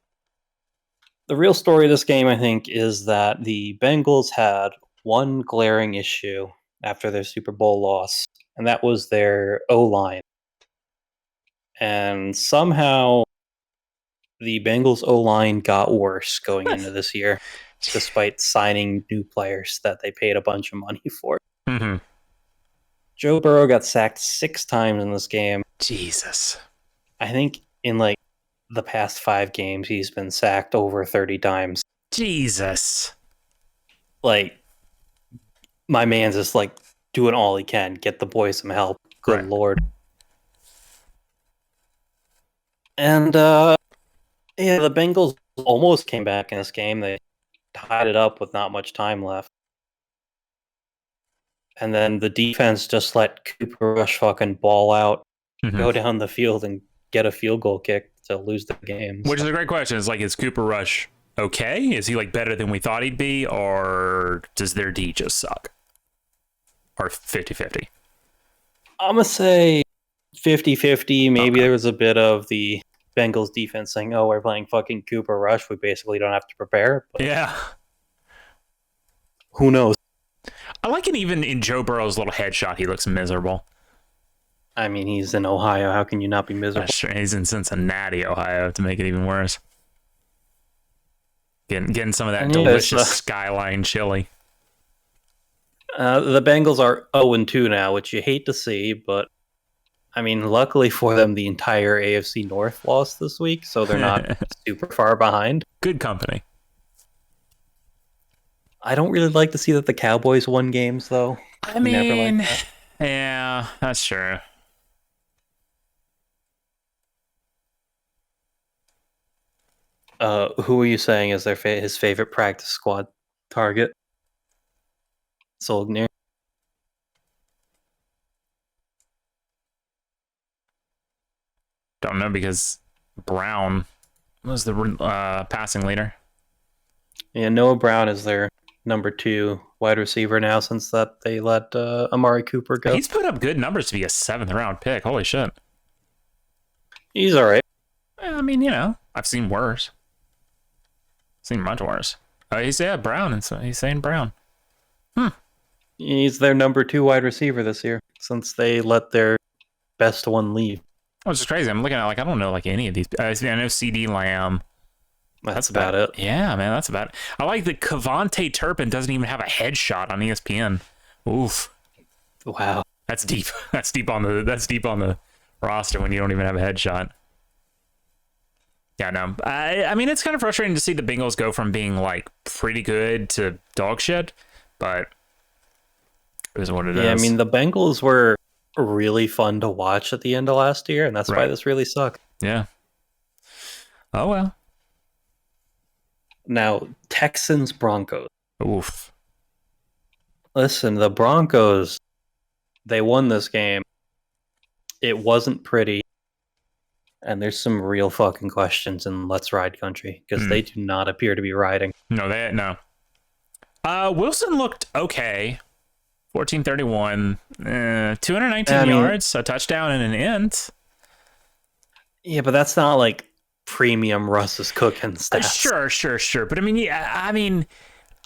Speaker 2: the real story of this game, I think, is that the Bengals had one glaring issue after their Super Bowl loss, and that was their O-line. And somehow the Bengals O-line got worse going into this year, despite signing new players that they paid a bunch of money for.
Speaker 1: Mm-hmm.
Speaker 2: Joe Burrow got sacked 6 times in this game.
Speaker 1: Jesus.
Speaker 2: I think in like the past 5 games, he's been sacked over 30 times.
Speaker 1: Jesus.
Speaker 2: Like, my man's just like doing all he can. Get the boys some help. Good
Speaker 1: Right.
Speaker 2: Lord. And yeah, the Bengals almost came back in this game. They tied it up with not much time left. And then the defense just let Cooper Rush fucking ball out,
Speaker 1: Mm-hmm.
Speaker 2: go down the field, and get a field goal kick to lose the game.
Speaker 1: Which is a great question. Is like, is Cooper Rush okay? Is he like better than we thought he'd be, or does their D just suck? Or 50-50?
Speaker 2: I'm going to say 50-50. Maybe
Speaker 1: Okay.
Speaker 2: there was a bit of the Bengals defense saying, oh, we're playing fucking Cooper Rush. We basically don't have to prepare. But
Speaker 1: Yeah.
Speaker 2: who knows?
Speaker 1: I like it even in Joe Burrow's little headshot. He looks miserable.
Speaker 2: I mean, he's in Ohio. How can you not be miserable?
Speaker 1: That's true. He's in Cincinnati, Ohio, to make it even worse. Getting some of that
Speaker 2: And
Speaker 1: delicious skyline chili.
Speaker 2: the Bengals are 0-2 now, which you hate to see, but I mean, luckily for them, the entire AFC North lost this week, so they're not super far behind.
Speaker 1: Good company.
Speaker 2: I don't really like to see that the Cowboys won games, though.
Speaker 1: I mean, yeah, that's true.
Speaker 2: Who are you saying is his favorite practice squad target? Solgner.
Speaker 1: Don't know because Brown was the passing leader.
Speaker 2: Yeah, Noah Brown is their number 2 wide receiver now since that they let Amari Cooper go.
Speaker 1: He's put up good numbers to be a 7th round pick. Holy shit.
Speaker 2: He's all right.
Speaker 1: I mean, I've seen worse. Seen much worse. Oh, he's Brown, and so he's saying Brown.
Speaker 2: He's their number 2 wide receiver this year since they let their best one leave.
Speaker 1: Which is crazy. I'm looking at I don't know any of these. I know CD Lamb.
Speaker 2: That's about it.
Speaker 1: Yeah, man, that's about it. I like that Cavante Turpin doesn't even have a headshot on ESPN. Oof.
Speaker 2: Wow.
Speaker 1: That's deep. That's deep on the roster when you don't even have a headshot. Yeah, no. I mean, it's kind of frustrating to see the Bengals go from being pretty good to dog shit, but it is what it is.
Speaker 2: Yeah, I mean, the Bengals were really fun to watch at the end of last year, and that's why this really sucked.
Speaker 1: Yeah. Oh, well.
Speaker 2: Now, Texans Broncos.
Speaker 1: Oof.
Speaker 2: Listen, the Broncos, they won this game. It wasn't pretty. And there's some real fucking questions in Let's Ride country because they do not appear to be riding.
Speaker 1: No. Wilson looked okay. 1431, 219 yards, a touchdown, and an int.
Speaker 2: Yeah, but that's not premium Russ's cooking stats.
Speaker 1: Sure. But I mean,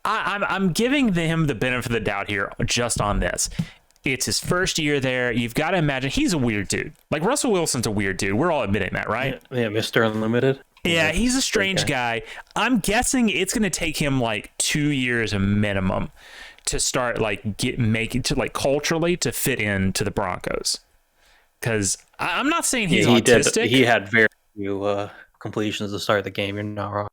Speaker 1: I'm giving him the benefit of the doubt here just on this. It's his first year there. You've got to imagine he's a weird dude. Russell Wilson's a weird dude. We're all admitting that, right?
Speaker 2: Yeah, Mr. Unlimited.
Speaker 1: Yeah, he's a strange guy. I'm guessing it's going to take him 2 years minimum to start culturally to fit into the Broncos. Because I'm not saying he's autistic.
Speaker 2: He had very few completions to start the game. You're not wrong.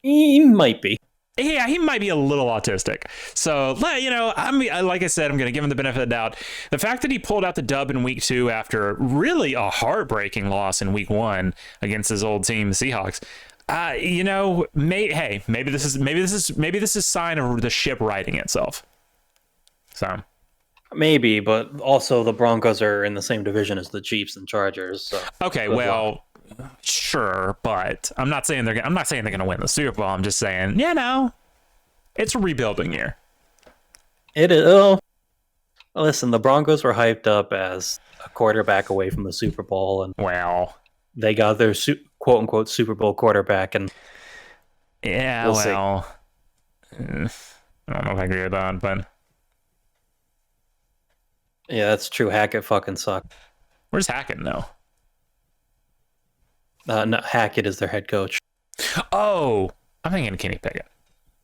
Speaker 2: He might be.
Speaker 1: Yeah, he might be a little autistic. So, like I said, I'm going to give him the benefit of the doubt. The fact that he pulled out the dub in week 2 after really a heartbreaking loss in week 1 against his old team, the Seahawks. Maybe this is a sign of the ship righting itself. So
Speaker 2: maybe, but also the Broncos are in the same division as the Chiefs and Chargers. So
Speaker 1: okay, well. Sure, but I'm not saying they're going to win the Super Bowl. I'm just saying, it's a rebuilding year.
Speaker 2: It is. Oh, listen, the Broncos were hyped up as a quarterback away from the Super Bowl, and they got their quote unquote Super Bowl quarterback, and
Speaker 1: I don't know if I agree with that, but
Speaker 2: yeah, that's true. Hackett fucking sucked.
Speaker 1: Where's Hackett now?
Speaker 2: No, Hackett is their head coach.
Speaker 1: Oh, I'm thinking Kenny Pickett.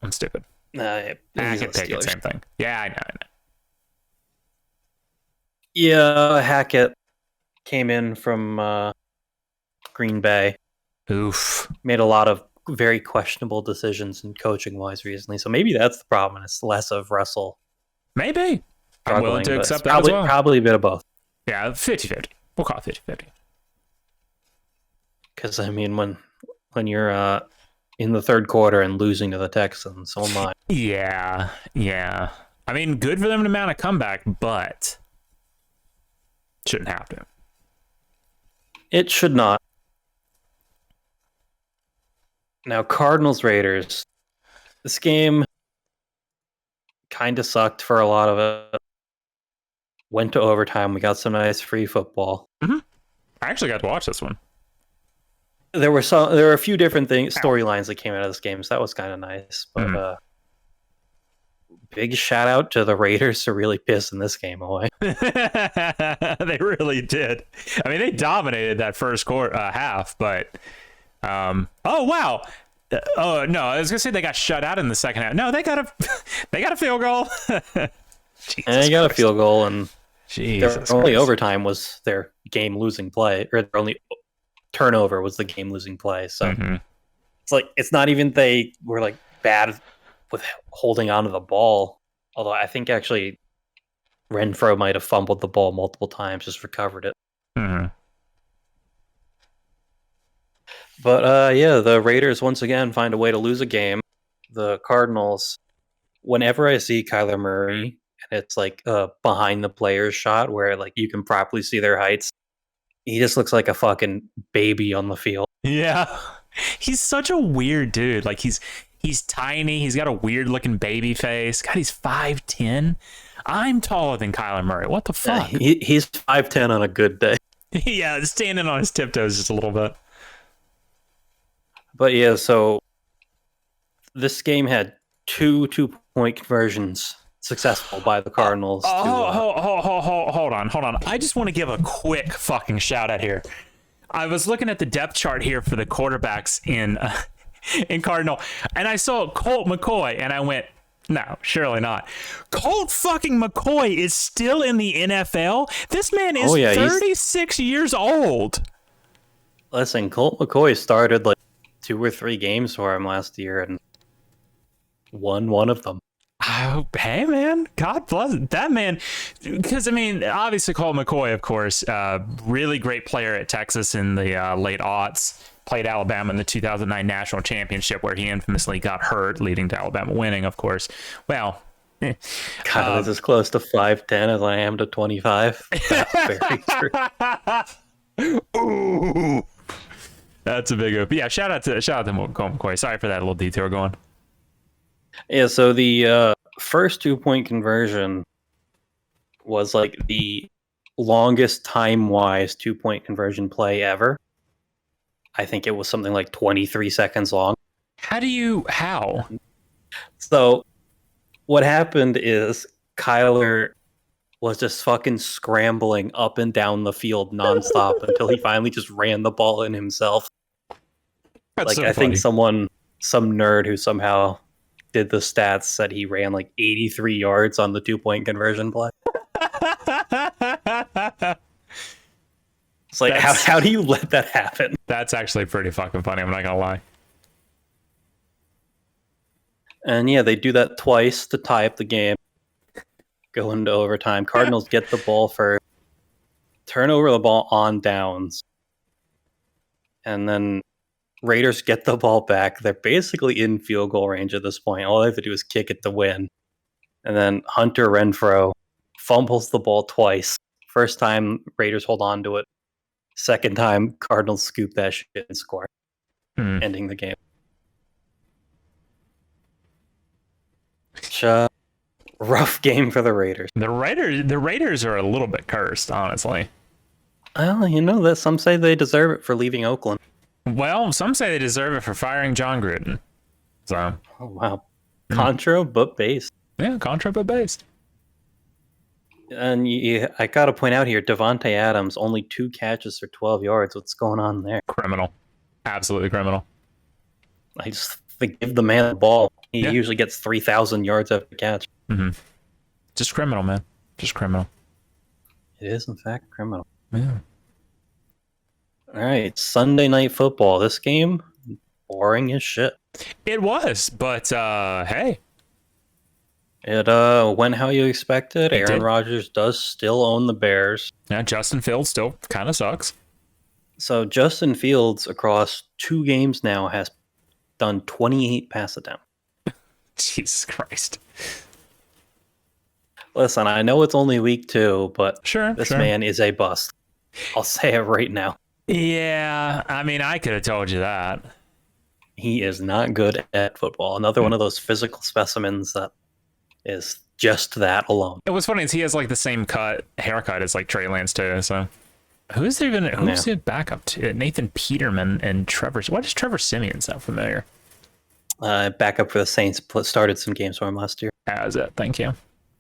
Speaker 1: I'm stupid.
Speaker 2: Hackett,
Speaker 1: Pickett, same thing. Yeah, I know.
Speaker 2: Yeah, Hackett came in from Green Bay.
Speaker 1: Oof.
Speaker 2: Made a lot of very questionable decisions in coaching-wise recently. So maybe that's the problem, and it's less of Russell.
Speaker 1: Maybe. I'm willing to accept that as well.
Speaker 2: Probably a bit of both.
Speaker 1: Yeah, 50-50. We'll call it 50-50.
Speaker 2: Because, I mean, when you're in the third quarter and losing to the Texans, so am I.
Speaker 1: Yeah. I mean, good for them to mount a comeback, but shouldn't have to.
Speaker 2: It should not. Now, Cardinals-Raiders. This game kind of sucked for a lot of it. Went to overtime. We got some nice free football.
Speaker 1: Mm-hmm. I actually got to watch this one.
Speaker 2: There were a few different storylines that came out of this game, so that was kind of nice. But big shout out to the Raiders for really pissing this game away.
Speaker 1: They really did. I mean, they dominated that first half, but Oh wow. Oh no, I was gonna say they got shut out in the second half. No, they got a they got a field goal.
Speaker 2: And they got a field goal, and
Speaker 1: Jesus
Speaker 2: their only
Speaker 1: Christ.
Speaker 2: overtime was their game-losing play, or their only turnover was the game-losing play. So it's like it's not even they were like bad with holding on to the ball. Although I think actually Renfro might have fumbled the ball multiple times, just recovered it. But yeah, the Raiders once again find a way to lose a game. The Cardinals, whenever I see Kyler Murray, and it's like a behind the players shot where like you can properly see their heights, he just looks like a fucking baby on the field.
Speaker 1: Yeah. He's such a weird dude. Like he's tiny. He's got a weird looking baby face. God, he's 5'10". I'm taller than Kyler Murray. What the fuck?
Speaker 2: He's 5'10" on a good day.
Speaker 1: Yeah, standing on his tiptoes just a little bit.
Speaker 2: But yeah, so this game had two 2-point conversions successful by the Cardinals.
Speaker 1: Hold on. I just want to give a quick fucking shout out here. I was looking at the depth chart here for the quarterbacks in Cardinal, and I saw Colt McCoy, and I went, no, surely not. Colt fucking McCoy is still in the NFL. This man is 36 years old.
Speaker 2: Listen, Colt McCoy started like 2 or 3 games for him last year and won one of them.
Speaker 1: Oh, hey, man. God bless that man. Because, I mean, obviously Colt McCoy, of course, really great player at Texas in the late aughts. Played Alabama in the 2009 national championship where he infamously got hurt, leading to Alabama winning, of course. Well,
Speaker 2: God, I was as close to 5'10" as I am to 25. That's very true.
Speaker 1: Ooh. That's a big oop. Yeah, shout out to Colt McCoy. Sorry for that little detour going.
Speaker 2: Yeah, so the first 2-point conversion was like the longest time-wise 2-point conversion play ever. I think it was something like 23 seconds long.
Speaker 1: How?
Speaker 2: So what happened is Kyler was just fucking scrambling up and down the field nonstop until he finally just ran the ball in himself.
Speaker 1: That's
Speaker 2: like
Speaker 1: so
Speaker 2: I
Speaker 1: funny.
Speaker 2: think some nerd who somehow did the stats said he ran like 83 yards on the 2-point conversion play. It's like, how do you let that happen?
Speaker 1: That's actually pretty fucking funny. I'm not gonna lie.
Speaker 2: And yeah, they do that twice to tie up the game. Go into overtime. Cardinals get the ball first, turn over the ball on downs, and then Raiders get the ball back. They're basically in field goal range at this point. All they have to do is kick it to win. And then Hunter Renfro fumbles the ball twice. First time, Raiders hold on to it. Second time, Cardinals scoop that shit and score, ending the game. Rough game for the Raiders.
Speaker 1: The Raiders are a little bit cursed, honestly.
Speaker 2: Well, you know that some say they deserve it for leaving Oakland.
Speaker 1: Well, some say they deserve it for firing John Gruden. So,
Speaker 2: oh wow, contra but based.
Speaker 1: Yeah, contra but based.
Speaker 2: And I gotta point out here, Devontae Adams only 2 catches for 12 yards. What's going on there?
Speaker 1: Criminal, absolutely criminal.
Speaker 2: I just think give the man the ball. He usually gets 3,000 yards after catch.
Speaker 1: Just criminal, man. Just criminal.
Speaker 2: It is, in fact, criminal.
Speaker 1: Yeah.
Speaker 2: All right, Sunday Night Football. This game, boring as shit.
Speaker 1: It was, but hey.
Speaker 2: It went how you expected. Aaron Rodgers does still own the Bears.
Speaker 1: Yeah, Justin Fields still kind of sucks.
Speaker 2: So Justin Fields, across 2 games now, has done 28 pass attempts.
Speaker 1: Jesus Christ.
Speaker 2: Listen, I know it's only week 2, but
Speaker 1: sure,
Speaker 2: this man is a bust. I'll say it right now.
Speaker 1: Yeah, I mean, I could have told you that.
Speaker 2: He is not good at football. Another one of those physical specimens that is just that alone.
Speaker 1: What's funny is he has like the same haircut as like Trey Lance too. So who's the backup to Nathan Peterman and Trevor? Why does Trevor Simeon sound familiar?
Speaker 2: Backup for the Saints, started some games for him last year.
Speaker 1: How's it? Thank you.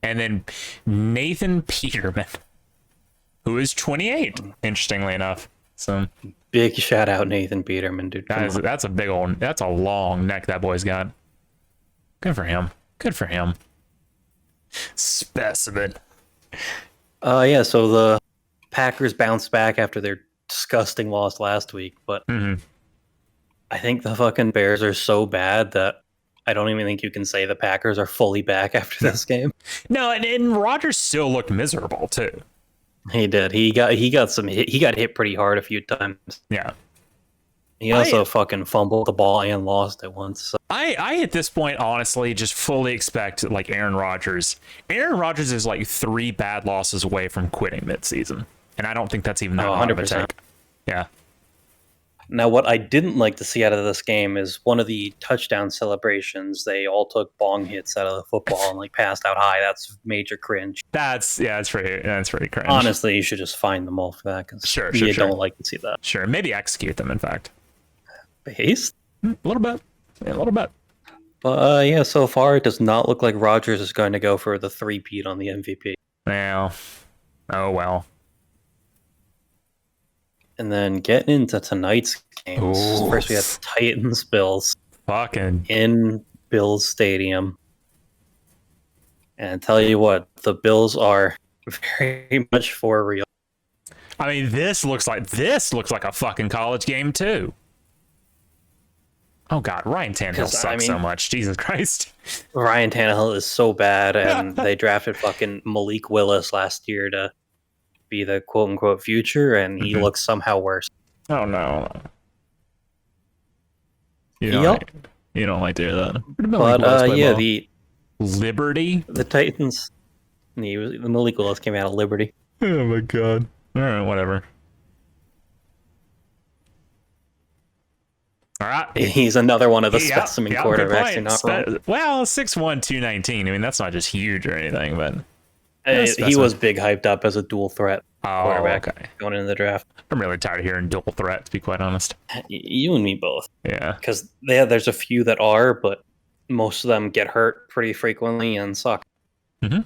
Speaker 1: And then Nathan Peterman, who is 28, interestingly enough. So
Speaker 2: Big shout out Nathan Peterman, dude.
Speaker 1: That's a long neck that boy's got. Good for him. Good for him. Specimen.
Speaker 2: Yeah, so the Packers bounced back after their disgusting loss last week, but I think the fucking Bears are so bad that I don't even think you can say the Packers are fully back after this game.
Speaker 1: No, and Rodgers still looked miserable too.
Speaker 2: He did. He got hit pretty hard a few times.
Speaker 1: Yeah.
Speaker 2: He also fucking fumbled the ball and lost it once. So.
Speaker 1: I at this point honestly just fully expect like Aaron Rodgers. Aaron Rodgers is like 3 bad losses away from quitting midseason, and I don't think that's even that 100%. Yeah.
Speaker 2: Now, what I didn't like to see out of this game is one of the touchdown celebrations. They all took bong hits out of the football and like passed out high. That's major cringe.
Speaker 1: That's pretty cringe.
Speaker 2: Honestly, you should just fine them all for that because you don't like to see that.
Speaker 1: Sure, maybe execute them. In fact,
Speaker 2: based
Speaker 1: a little bit, yeah, a little bit.
Speaker 2: But yeah, so far it does not look like Rodgers is going to go for the three-peat on the MVP.
Speaker 1: Well, oh well.
Speaker 2: And then getting into tonight's games. Ooh. First we have Titans Bills.
Speaker 1: Fucking
Speaker 2: in Bills Stadium. And tell you what, the Bills are very much for real.
Speaker 1: I mean, this looks like a fucking college game too. Oh god, Ryan Tannehill sucks so much. Jesus Christ.
Speaker 2: Ryan Tannehill is so bad, and they drafted fucking Malik Willis last year to be the quote-unquote future, and he looks somehow worse.
Speaker 1: Oh no. You don't like to hear that.
Speaker 2: But yeah, the
Speaker 1: Liberty?
Speaker 2: The Titans, the Malik Willis came out of Liberty.
Speaker 1: Oh my god. Alright, whatever. Alright.
Speaker 2: He's another one of the specimen quarterbacks. You're not wrong.
Speaker 1: Well, 6'1", 219. I mean, that's not just huge or anything, but...
Speaker 2: He was big hyped up as a dual threat quarterback going into the draft.
Speaker 1: I'm really tired of hearing dual threat, to be quite honest.
Speaker 2: You and me both.
Speaker 1: Yeah.
Speaker 2: Because there's a few that are, but most of them get hurt pretty frequently and suck.
Speaker 1: Mm-hmm.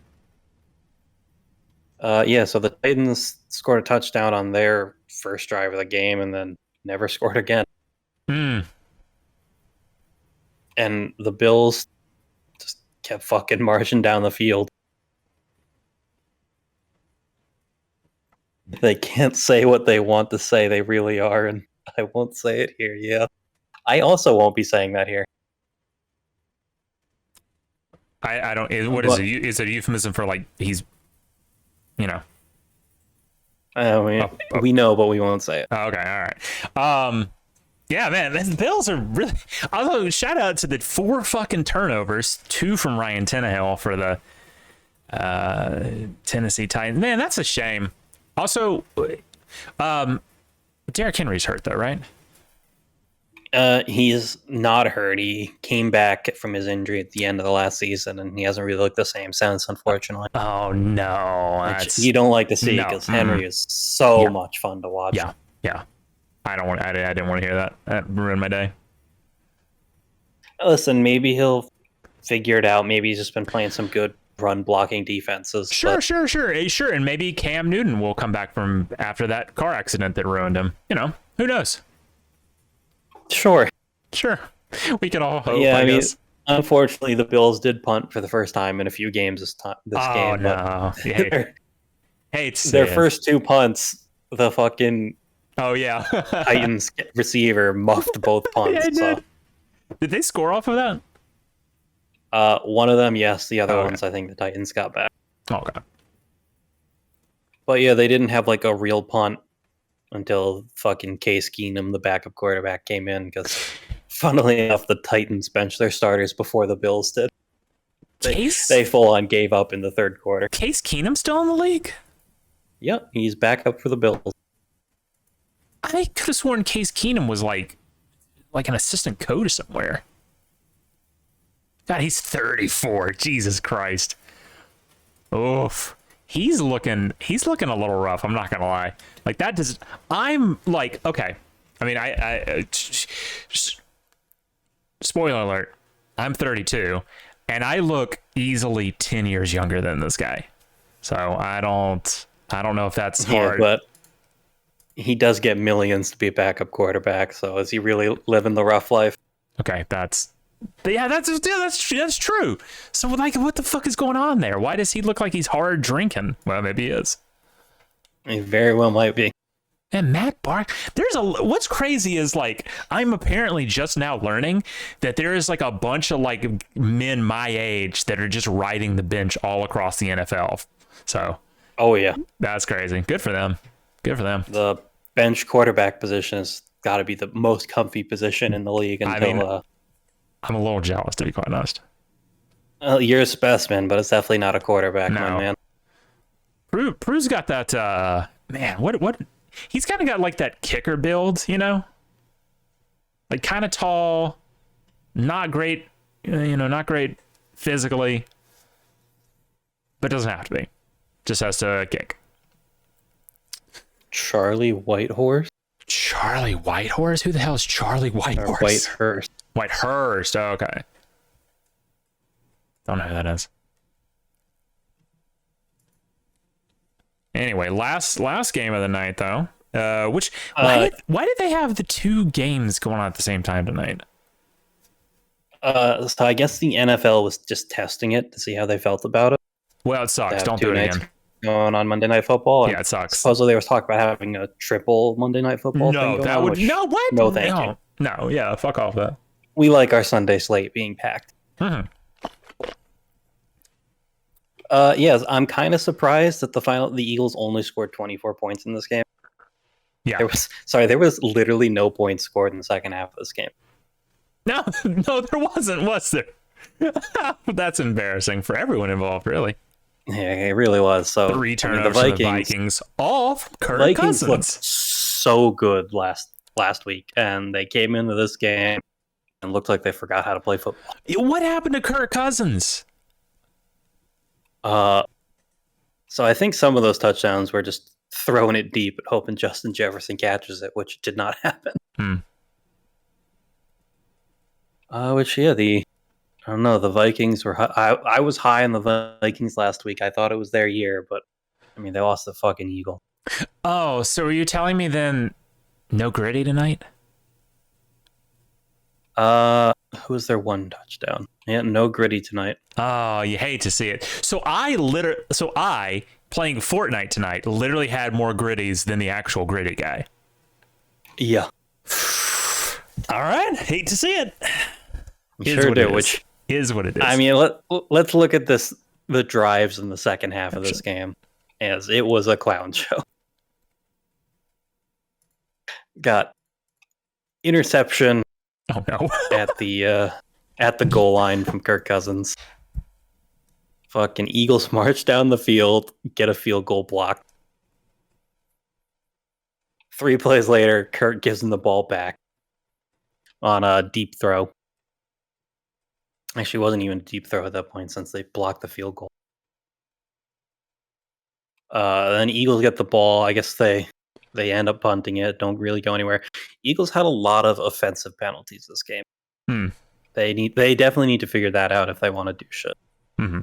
Speaker 2: Yeah, so the Titans scored a touchdown on their first drive of the game and then never scored again.
Speaker 1: Mm.
Speaker 2: And the Bills just kept fucking marching down the field. They can't say what they want to say. They really are, and I won't say it here. Yeah, I also won't be saying that here.
Speaker 1: I don't. What is it? Is it a euphemism for like he's, you know?
Speaker 2: I mean, we know, but we won't say it.
Speaker 1: Okay, all right. Yeah, man, the Bills are really. Although, shout out to the 4 fucking turnovers, 2 from Ryan Tannehill for the Tennessee Titans. Man, that's a shame. Also, Derrick Henry's hurt though, right?
Speaker 2: He's not hurt. He came back from his injury at the end of the last season, and he hasn't really looked the same since, unfortunately.
Speaker 1: Oh no,
Speaker 2: which you don't like to see because Henry is so much fun to watch.
Speaker 1: Yeah. I didn't want to hear that. That ruined my day.
Speaker 2: Listen, maybe he'll figure it out. Maybe he's just been playing some good run blocking defenses.
Speaker 1: Sure. And maybe Cam Newton will come back from after that car accident that ruined him. You know, who knows?
Speaker 2: Sure.
Speaker 1: We can all hope.
Speaker 2: Yeah, I mean, unfortunately, the Bills did punt for the first time in a few games this game.
Speaker 1: Oh no!
Speaker 2: Their first 2 punts, the fucking Titans receiver muffed both punts.
Speaker 1: Did they score off of that?
Speaker 2: One of them, yes. The other ones, I think the Titans got back.
Speaker 1: Okay.
Speaker 2: But yeah, they didn't have like a real punt until fucking Case Keenum, the backup quarterback, came in because, funnily enough, the Titans benched their starters before the Bills did. They full on gave up in the third quarter.
Speaker 1: Case Keenum still in the league?
Speaker 2: Yep, he's back up for the Bills.
Speaker 1: I could have sworn Case Keenum was like an assistant coach somewhere. God, he's 34. Jesus Christ. Oof. He's looking a little rough. I'm not gonna lie. Like that does. I'm like, okay. I mean, I spoiler alert. I'm 32, and I look easily 10 years younger than this guy. So I don't know if that's hard.
Speaker 2: But he does get millions to be a backup quarterback. So is he really living the rough life?
Speaker 1: Okay, that's true. So like, what the fuck is going on there? Why does he look like he's hard drinking? Well, maybe he is.
Speaker 2: He very well might be.
Speaker 1: And Matt Bark, what's crazy is like I'm apparently just now learning that there is like a bunch of like men my age that are just riding the bench all across the NFL. So,
Speaker 2: oh yeah,
Speaker 1: that's crazy. Good for them. Good for them.
Speaker 2: The bench quarterback position has got to be the most comfy position in the league until.
Speaker 1: I'm a little jealous, to be quite honest.
Speaker 2: Well, you're a specimen, but it's definitely not a quarterback, my man.
Speaker 1: Prue's got that. Man, what? He's kind of got like that kicker build, you know, like kind of tall, not great, not great physically, but doesn't have to be. Just has to kick.
Speaker 2: Charlie Whitehorse?
Speaker 1: Charlie Whitehorse? Who the hell is Charlie Whitehorse?
Speaker 2: Whitehurst.
Speaker 1: Whitehurst. Oh, okay. Don't know who that is. Anyway, last game of the night though. Why did they have the two games going on at the same time tonight?
Speaker 2: So I guess the NFL was just testing it to see how they felt about it.
Speaker 1: Well, it sucks. Don't do it again.
Speaker 2: Going on Monday Night Football.
Speaker 1: Yeah, it sucks.
Speaker 2: Supposedly there was talk about having a triple Monday Night Football.
Speaker 1: No,
Speaker 2: thing
Speaker 1: that would no what?
Speaker 2: No, thank you.
Speaker 1: No, yeah, fuck off that.
Speaker 2: We like our Sunday slate being packed.
Speaker 1: Mm-hmm.
Speaker 2: Yes, I'm kind of surprised that the Eagles only scored 24 points in this game.
Speaker 1: Yeah.
Speaker 2: There was literally no points scored in the second half of this game.
Speaker 1: No, there wasn't, was there? That's embarrassing for everyone involved, really.
Speaker 2: Yeah, it really was. So
Speaker 1: 3 turnovers for the Vikings off Kirk Cousins.
Speaker 2: Looked so good last week, and they came into this game and looked like they forgot how to play football.
Speaker 1: What happened to Kirk Cousins?
Speaker 2: So I think some of those touchdowns were just throwing it deep and hoping Justin Jefferson catches it, which did not happen. I don't know, the Vikings were I was high on the Vikings last week. I thought it was their year, but I mean, they lost the fucking Eagle.
Speaker 1: Oh, so are you telling me then no Gritty tonight?
Speaker 2: Who was their one touchdown? Yeah, no Gritty tonight.
Speaker 1: Oh, you hate to see it. So I playing Fortnite tonight literally had more Gritties than the actual Gritty guy.
Speaker 2: Yeah.
Speaker 1: All right, hate to see it.
Speaker 2: Sure do. Which
Speaker 1: is what it is.
Speaker 2: I mean, let's look at the drives in the second half of this game, as it was a clown show. Got interception.
Speaker 1: Oh no!
Speaker 2: at the goal line from Kirk Cousins. Fucking Eagles march down the field, get a field goal blocked. 3 plays later, Kirk gives him the ball back on a deep throw. Actually, it wasn't even a deep throw at that point since they blocked the field goal. Then Eagles get the ball. I guess they end up punting it. Don't really go anywhere. Eagles had a lot of offensive penalties this game. They definitely need to figure that out if they want to do shit.
Speaker 1: Mm-hmm.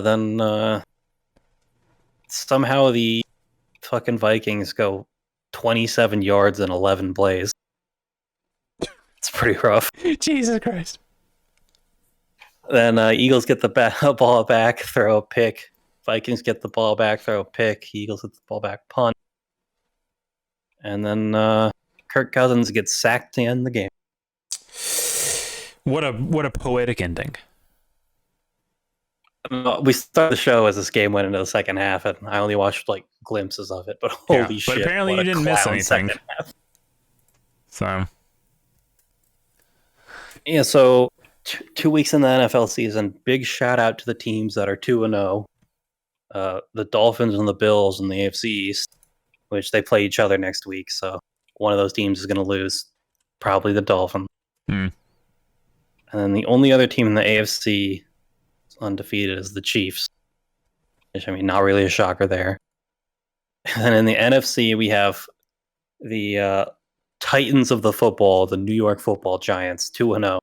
Speaker 2: Then somehow the fucking Vikings go 27 yards in 11 plays. It's pretty rough.
Speaker 1: Jesus Christ.
Speaker 2: Then Eagles get the ball back, throw a pick. Vikings get the ball back, throw a pick. Eagles get the ball back, punt. And then Kirk Cousins gets sacked to end the game.
Speaker 1: What a poetic ending.
Speaker 2: We started the show as this game went into the second half, and I only watched like glimpses of it. But holy shit!
Speaker 1: But apparently you didn't miss anything. So
Speaker 2: yeah, so 2 weeks in the NFL season, big shout out to the teams that are 2-0. The Dolphins and the Bills in the AFC East, which they play each other next week. So one of those teams is going to lose, probably the Dolphins. And then the only other team in the AFC undefeated is the Chiefs, which, I mean, not really a shocker there. And then in the NFC, we have the Titans of the football, the New York Football Giants, 2-0.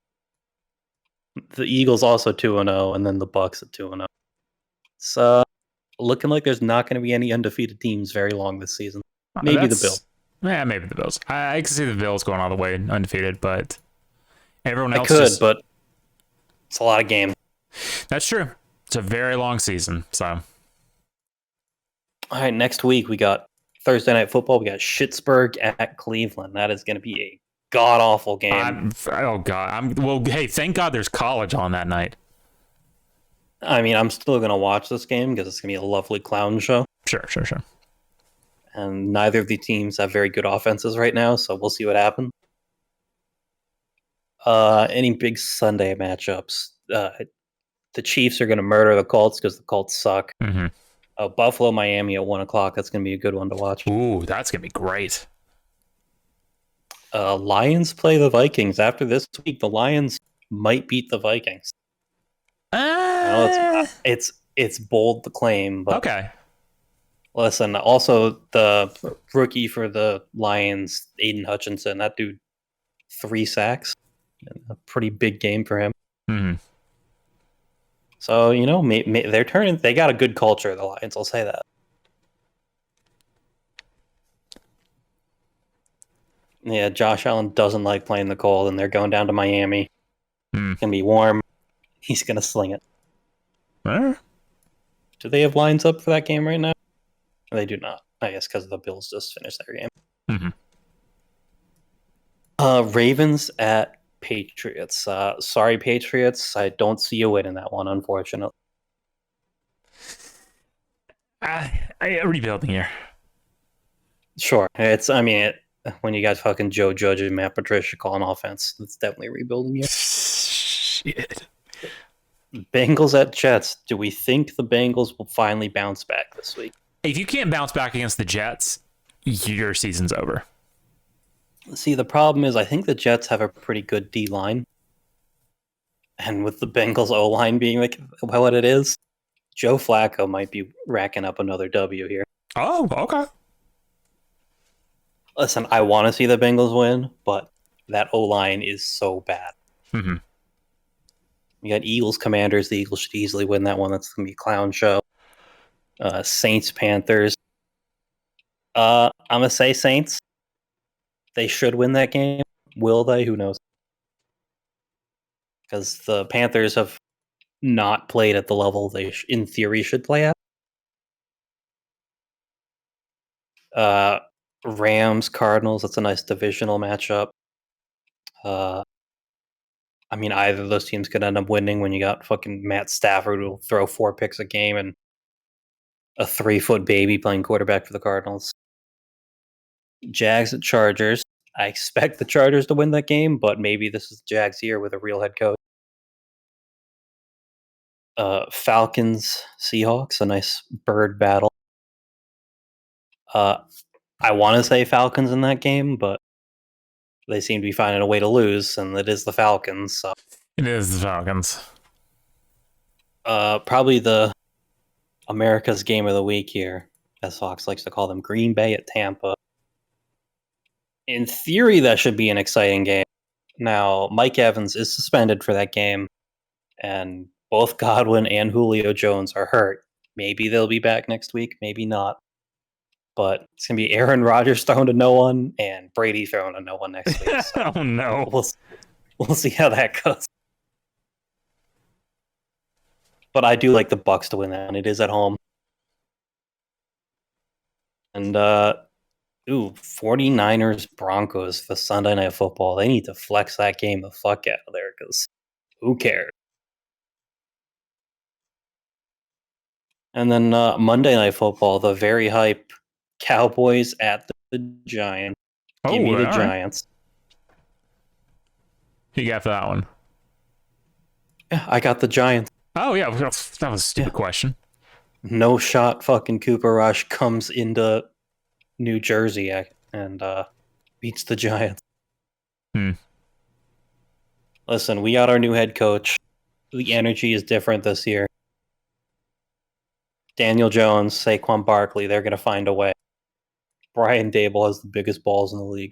Speaker 2: The Eagles also 2-0, and then the Bucks at 2-0. So looking like there's not going to be any undefeated teams very long this season. Maybe the Bills.
Speaker 1: Yeah, maybe the Bills. I can see the Bills going all the way undefeated, but everyone
Speaker 2: I
Speaker 1: else
Speaker 2: could,
Speaker 1: just.
Speaker 2: but it's a lot of games.
Speaker 1: That's true. It's a very long season, so.
Speaker 2: All right, next week we got Thursday Night Football. We got Pittsburgh at Cleveland. That is going to be a god awful game.
Speaker 1: Oh god. Well, hey, thank God there's college on that night.
Speaker 2: I mean, I'm still going to watch this game because it's going to be a lovely clown show.
Speaker 1: Sure.
Speaker 2: And neither of the teams have very good offenses right now, so we'll see what happens. Any big Sunday matchups? The Chiefs are going to murder the Colts because the Colts suck.
Speaker 1: Mm-hmm.
Speaker 2: Buffalo, Miami at 1 o'clock. That's going to be a good one to watch.
Speaker 1: Ooh, that's going to be great.
Speaker 2: Lions play the Vikings. After this week, the Lions might beat the Vikings. I know it's bold to claim, but
Speaker 1: okay.
Speaker 2: Listen, also the rookie for the Lions, Aiden Hutchinson, that dude, 3 sacks. A pretty big game for him.
Speaker 1: Mm-hmm.
Speaker 2: So, they're turning. They got a good culture, the Lions, I'll say that. Yeah, Josh Allen doesn't like playing the cold, and they're going down to Miami. It's going to be warm. He's going to sling it. Do they have lines up for that game right now? They do not. I guess because the Bills just finished their game.
Speaker 1: Mm-hmm.
Speaker 2: Ravens at Patriots. Sorry, Patriots. I don't see you winning that one, unfortunately.
Speaker 1: Rebuilding here.
Speaker 2: Sure. When you got fucking Joe Judge and Matt Patricia calling offense, it's definitely rebuilding you.
Speaker 1: Shit.
Speaker 2: Bengals at Jets. Do we think the Bengals will finally bounce back this week?
Speaker 1: If you can't bounce back against the Jets, your season's over.
Speaker 2: See, the problem is I think the Jets have a pretty good D-line. And with the Bengals O-line being like what it is, Joe Flacco might be racking up another W here.
Speaker 1: Oh, okay.
Speaker 2: Listen, I want to see the Bengals win, but that O-line is so bad.
Speaker 1: Mm-hmm.
Speaker 2: You got Eagles, Commanders. The Eagles should easily win that one. That's going to be a clown show. Saints, Panthers. I'm going to say Saints. They should win that game. Will they? Who knows? Because the Panthers have not played at the level they, in theory, should play at. Rams, Cardinals. That's a nice divisional matchup. Either of those teams could end up winning when you got fucking Matt Stafford who will throw 4 picks a game and a 3-foot baby playing quarterback for the Cardinals. Jags at Chargers. I expect the Chargers to win that game, but maybe this is Jags year with a real head coach. Falcons, Seahawks, a nice bird battle. I want to say Falcons in that game, but they seem to be finding a way to lose, and it is the Falcons. So.
Speaker 1: It is the Falcons.
Speaker 2: Probably the America's game of the week here, as Fox likes to call them, Green Bay at Tampa. In theory, that should be an exciting game. Now, Mike Evans is suspended for that game, and both Godwin and Julio Jones are hurt. Maybe they'll be back next week, maybe not. But it's going to be Aaron Rodgers throwing to no one and Brady throwing to no one next week. So
Speaker 1: oh, no.
Speaker 2: We'll see how that goes. But I do like the Bucs to win that, and it is at home. And, 49ers Broncos for Sunday Night Football. They need to flex that game the fuck out of there, because who cares? And then Monday Night Football, the very hype Cowboys at the Giants. Give me the Giants.
Speaker 1: Who you got for that one?
Speaker 2: Yeah, I got the Giants.
Speaker 1: Oh, yeah. That was a stupid question.
Speaker 2: No shot fucking Cooper Rush comes into New Jersey and beats the Giants. Listen, we got our new head coach. The energy is different this year. Daniel Jones, Saquon Barkley, they're going to find a way. Brian Dable has the biggest balls in the league.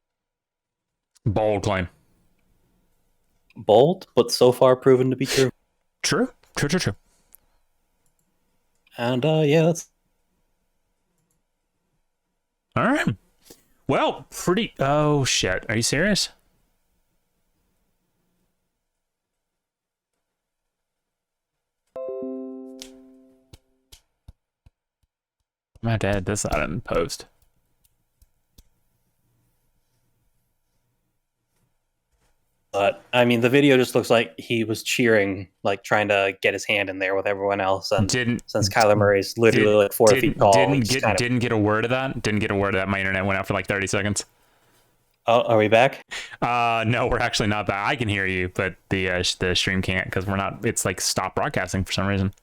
Speaker 1: Bold claim.
Speaker 2: Bold, but so far proven to be true.
Speaker 1: True.
Speaker 2: And, yeah, that's...
Speaker 1: All right. Well, pretty. Oh shit! Are you serious? My dad does that in post.
Speaker 2: But I mean, the video just looks like he was cheering, like trying to get his hand in there with everyone else. And
Speaker 1: Didn't
Speaker 2: since Kyler Murray's literally like 4 feet tall,
Speaker 1: didn't get a word of that. Didn't get a word of that. My internet went out for like 30 seconds.
Speaker 2: Oh, are we back?
Speaker 1: No, we're actually not back. I can hear you, but the stream can't because we're not. It's like stop broadcasting for some reason.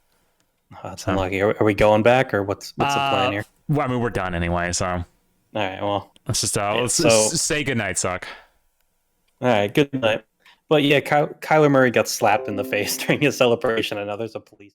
Speaker 2: Oh, that's unlucky. Are we going back, or what's the plan here?
Speaker 1: Well, I mean, we're done anyway, so
Speaker 2: All right. Well,
Speaker 1: let's just
Speaker 2: so
Speaker 1: say goodnight, Succ.
Speaker 2: all right. Good night. But yeah, Kyler Murray got slapped in the face during his celebration, and now there's a police.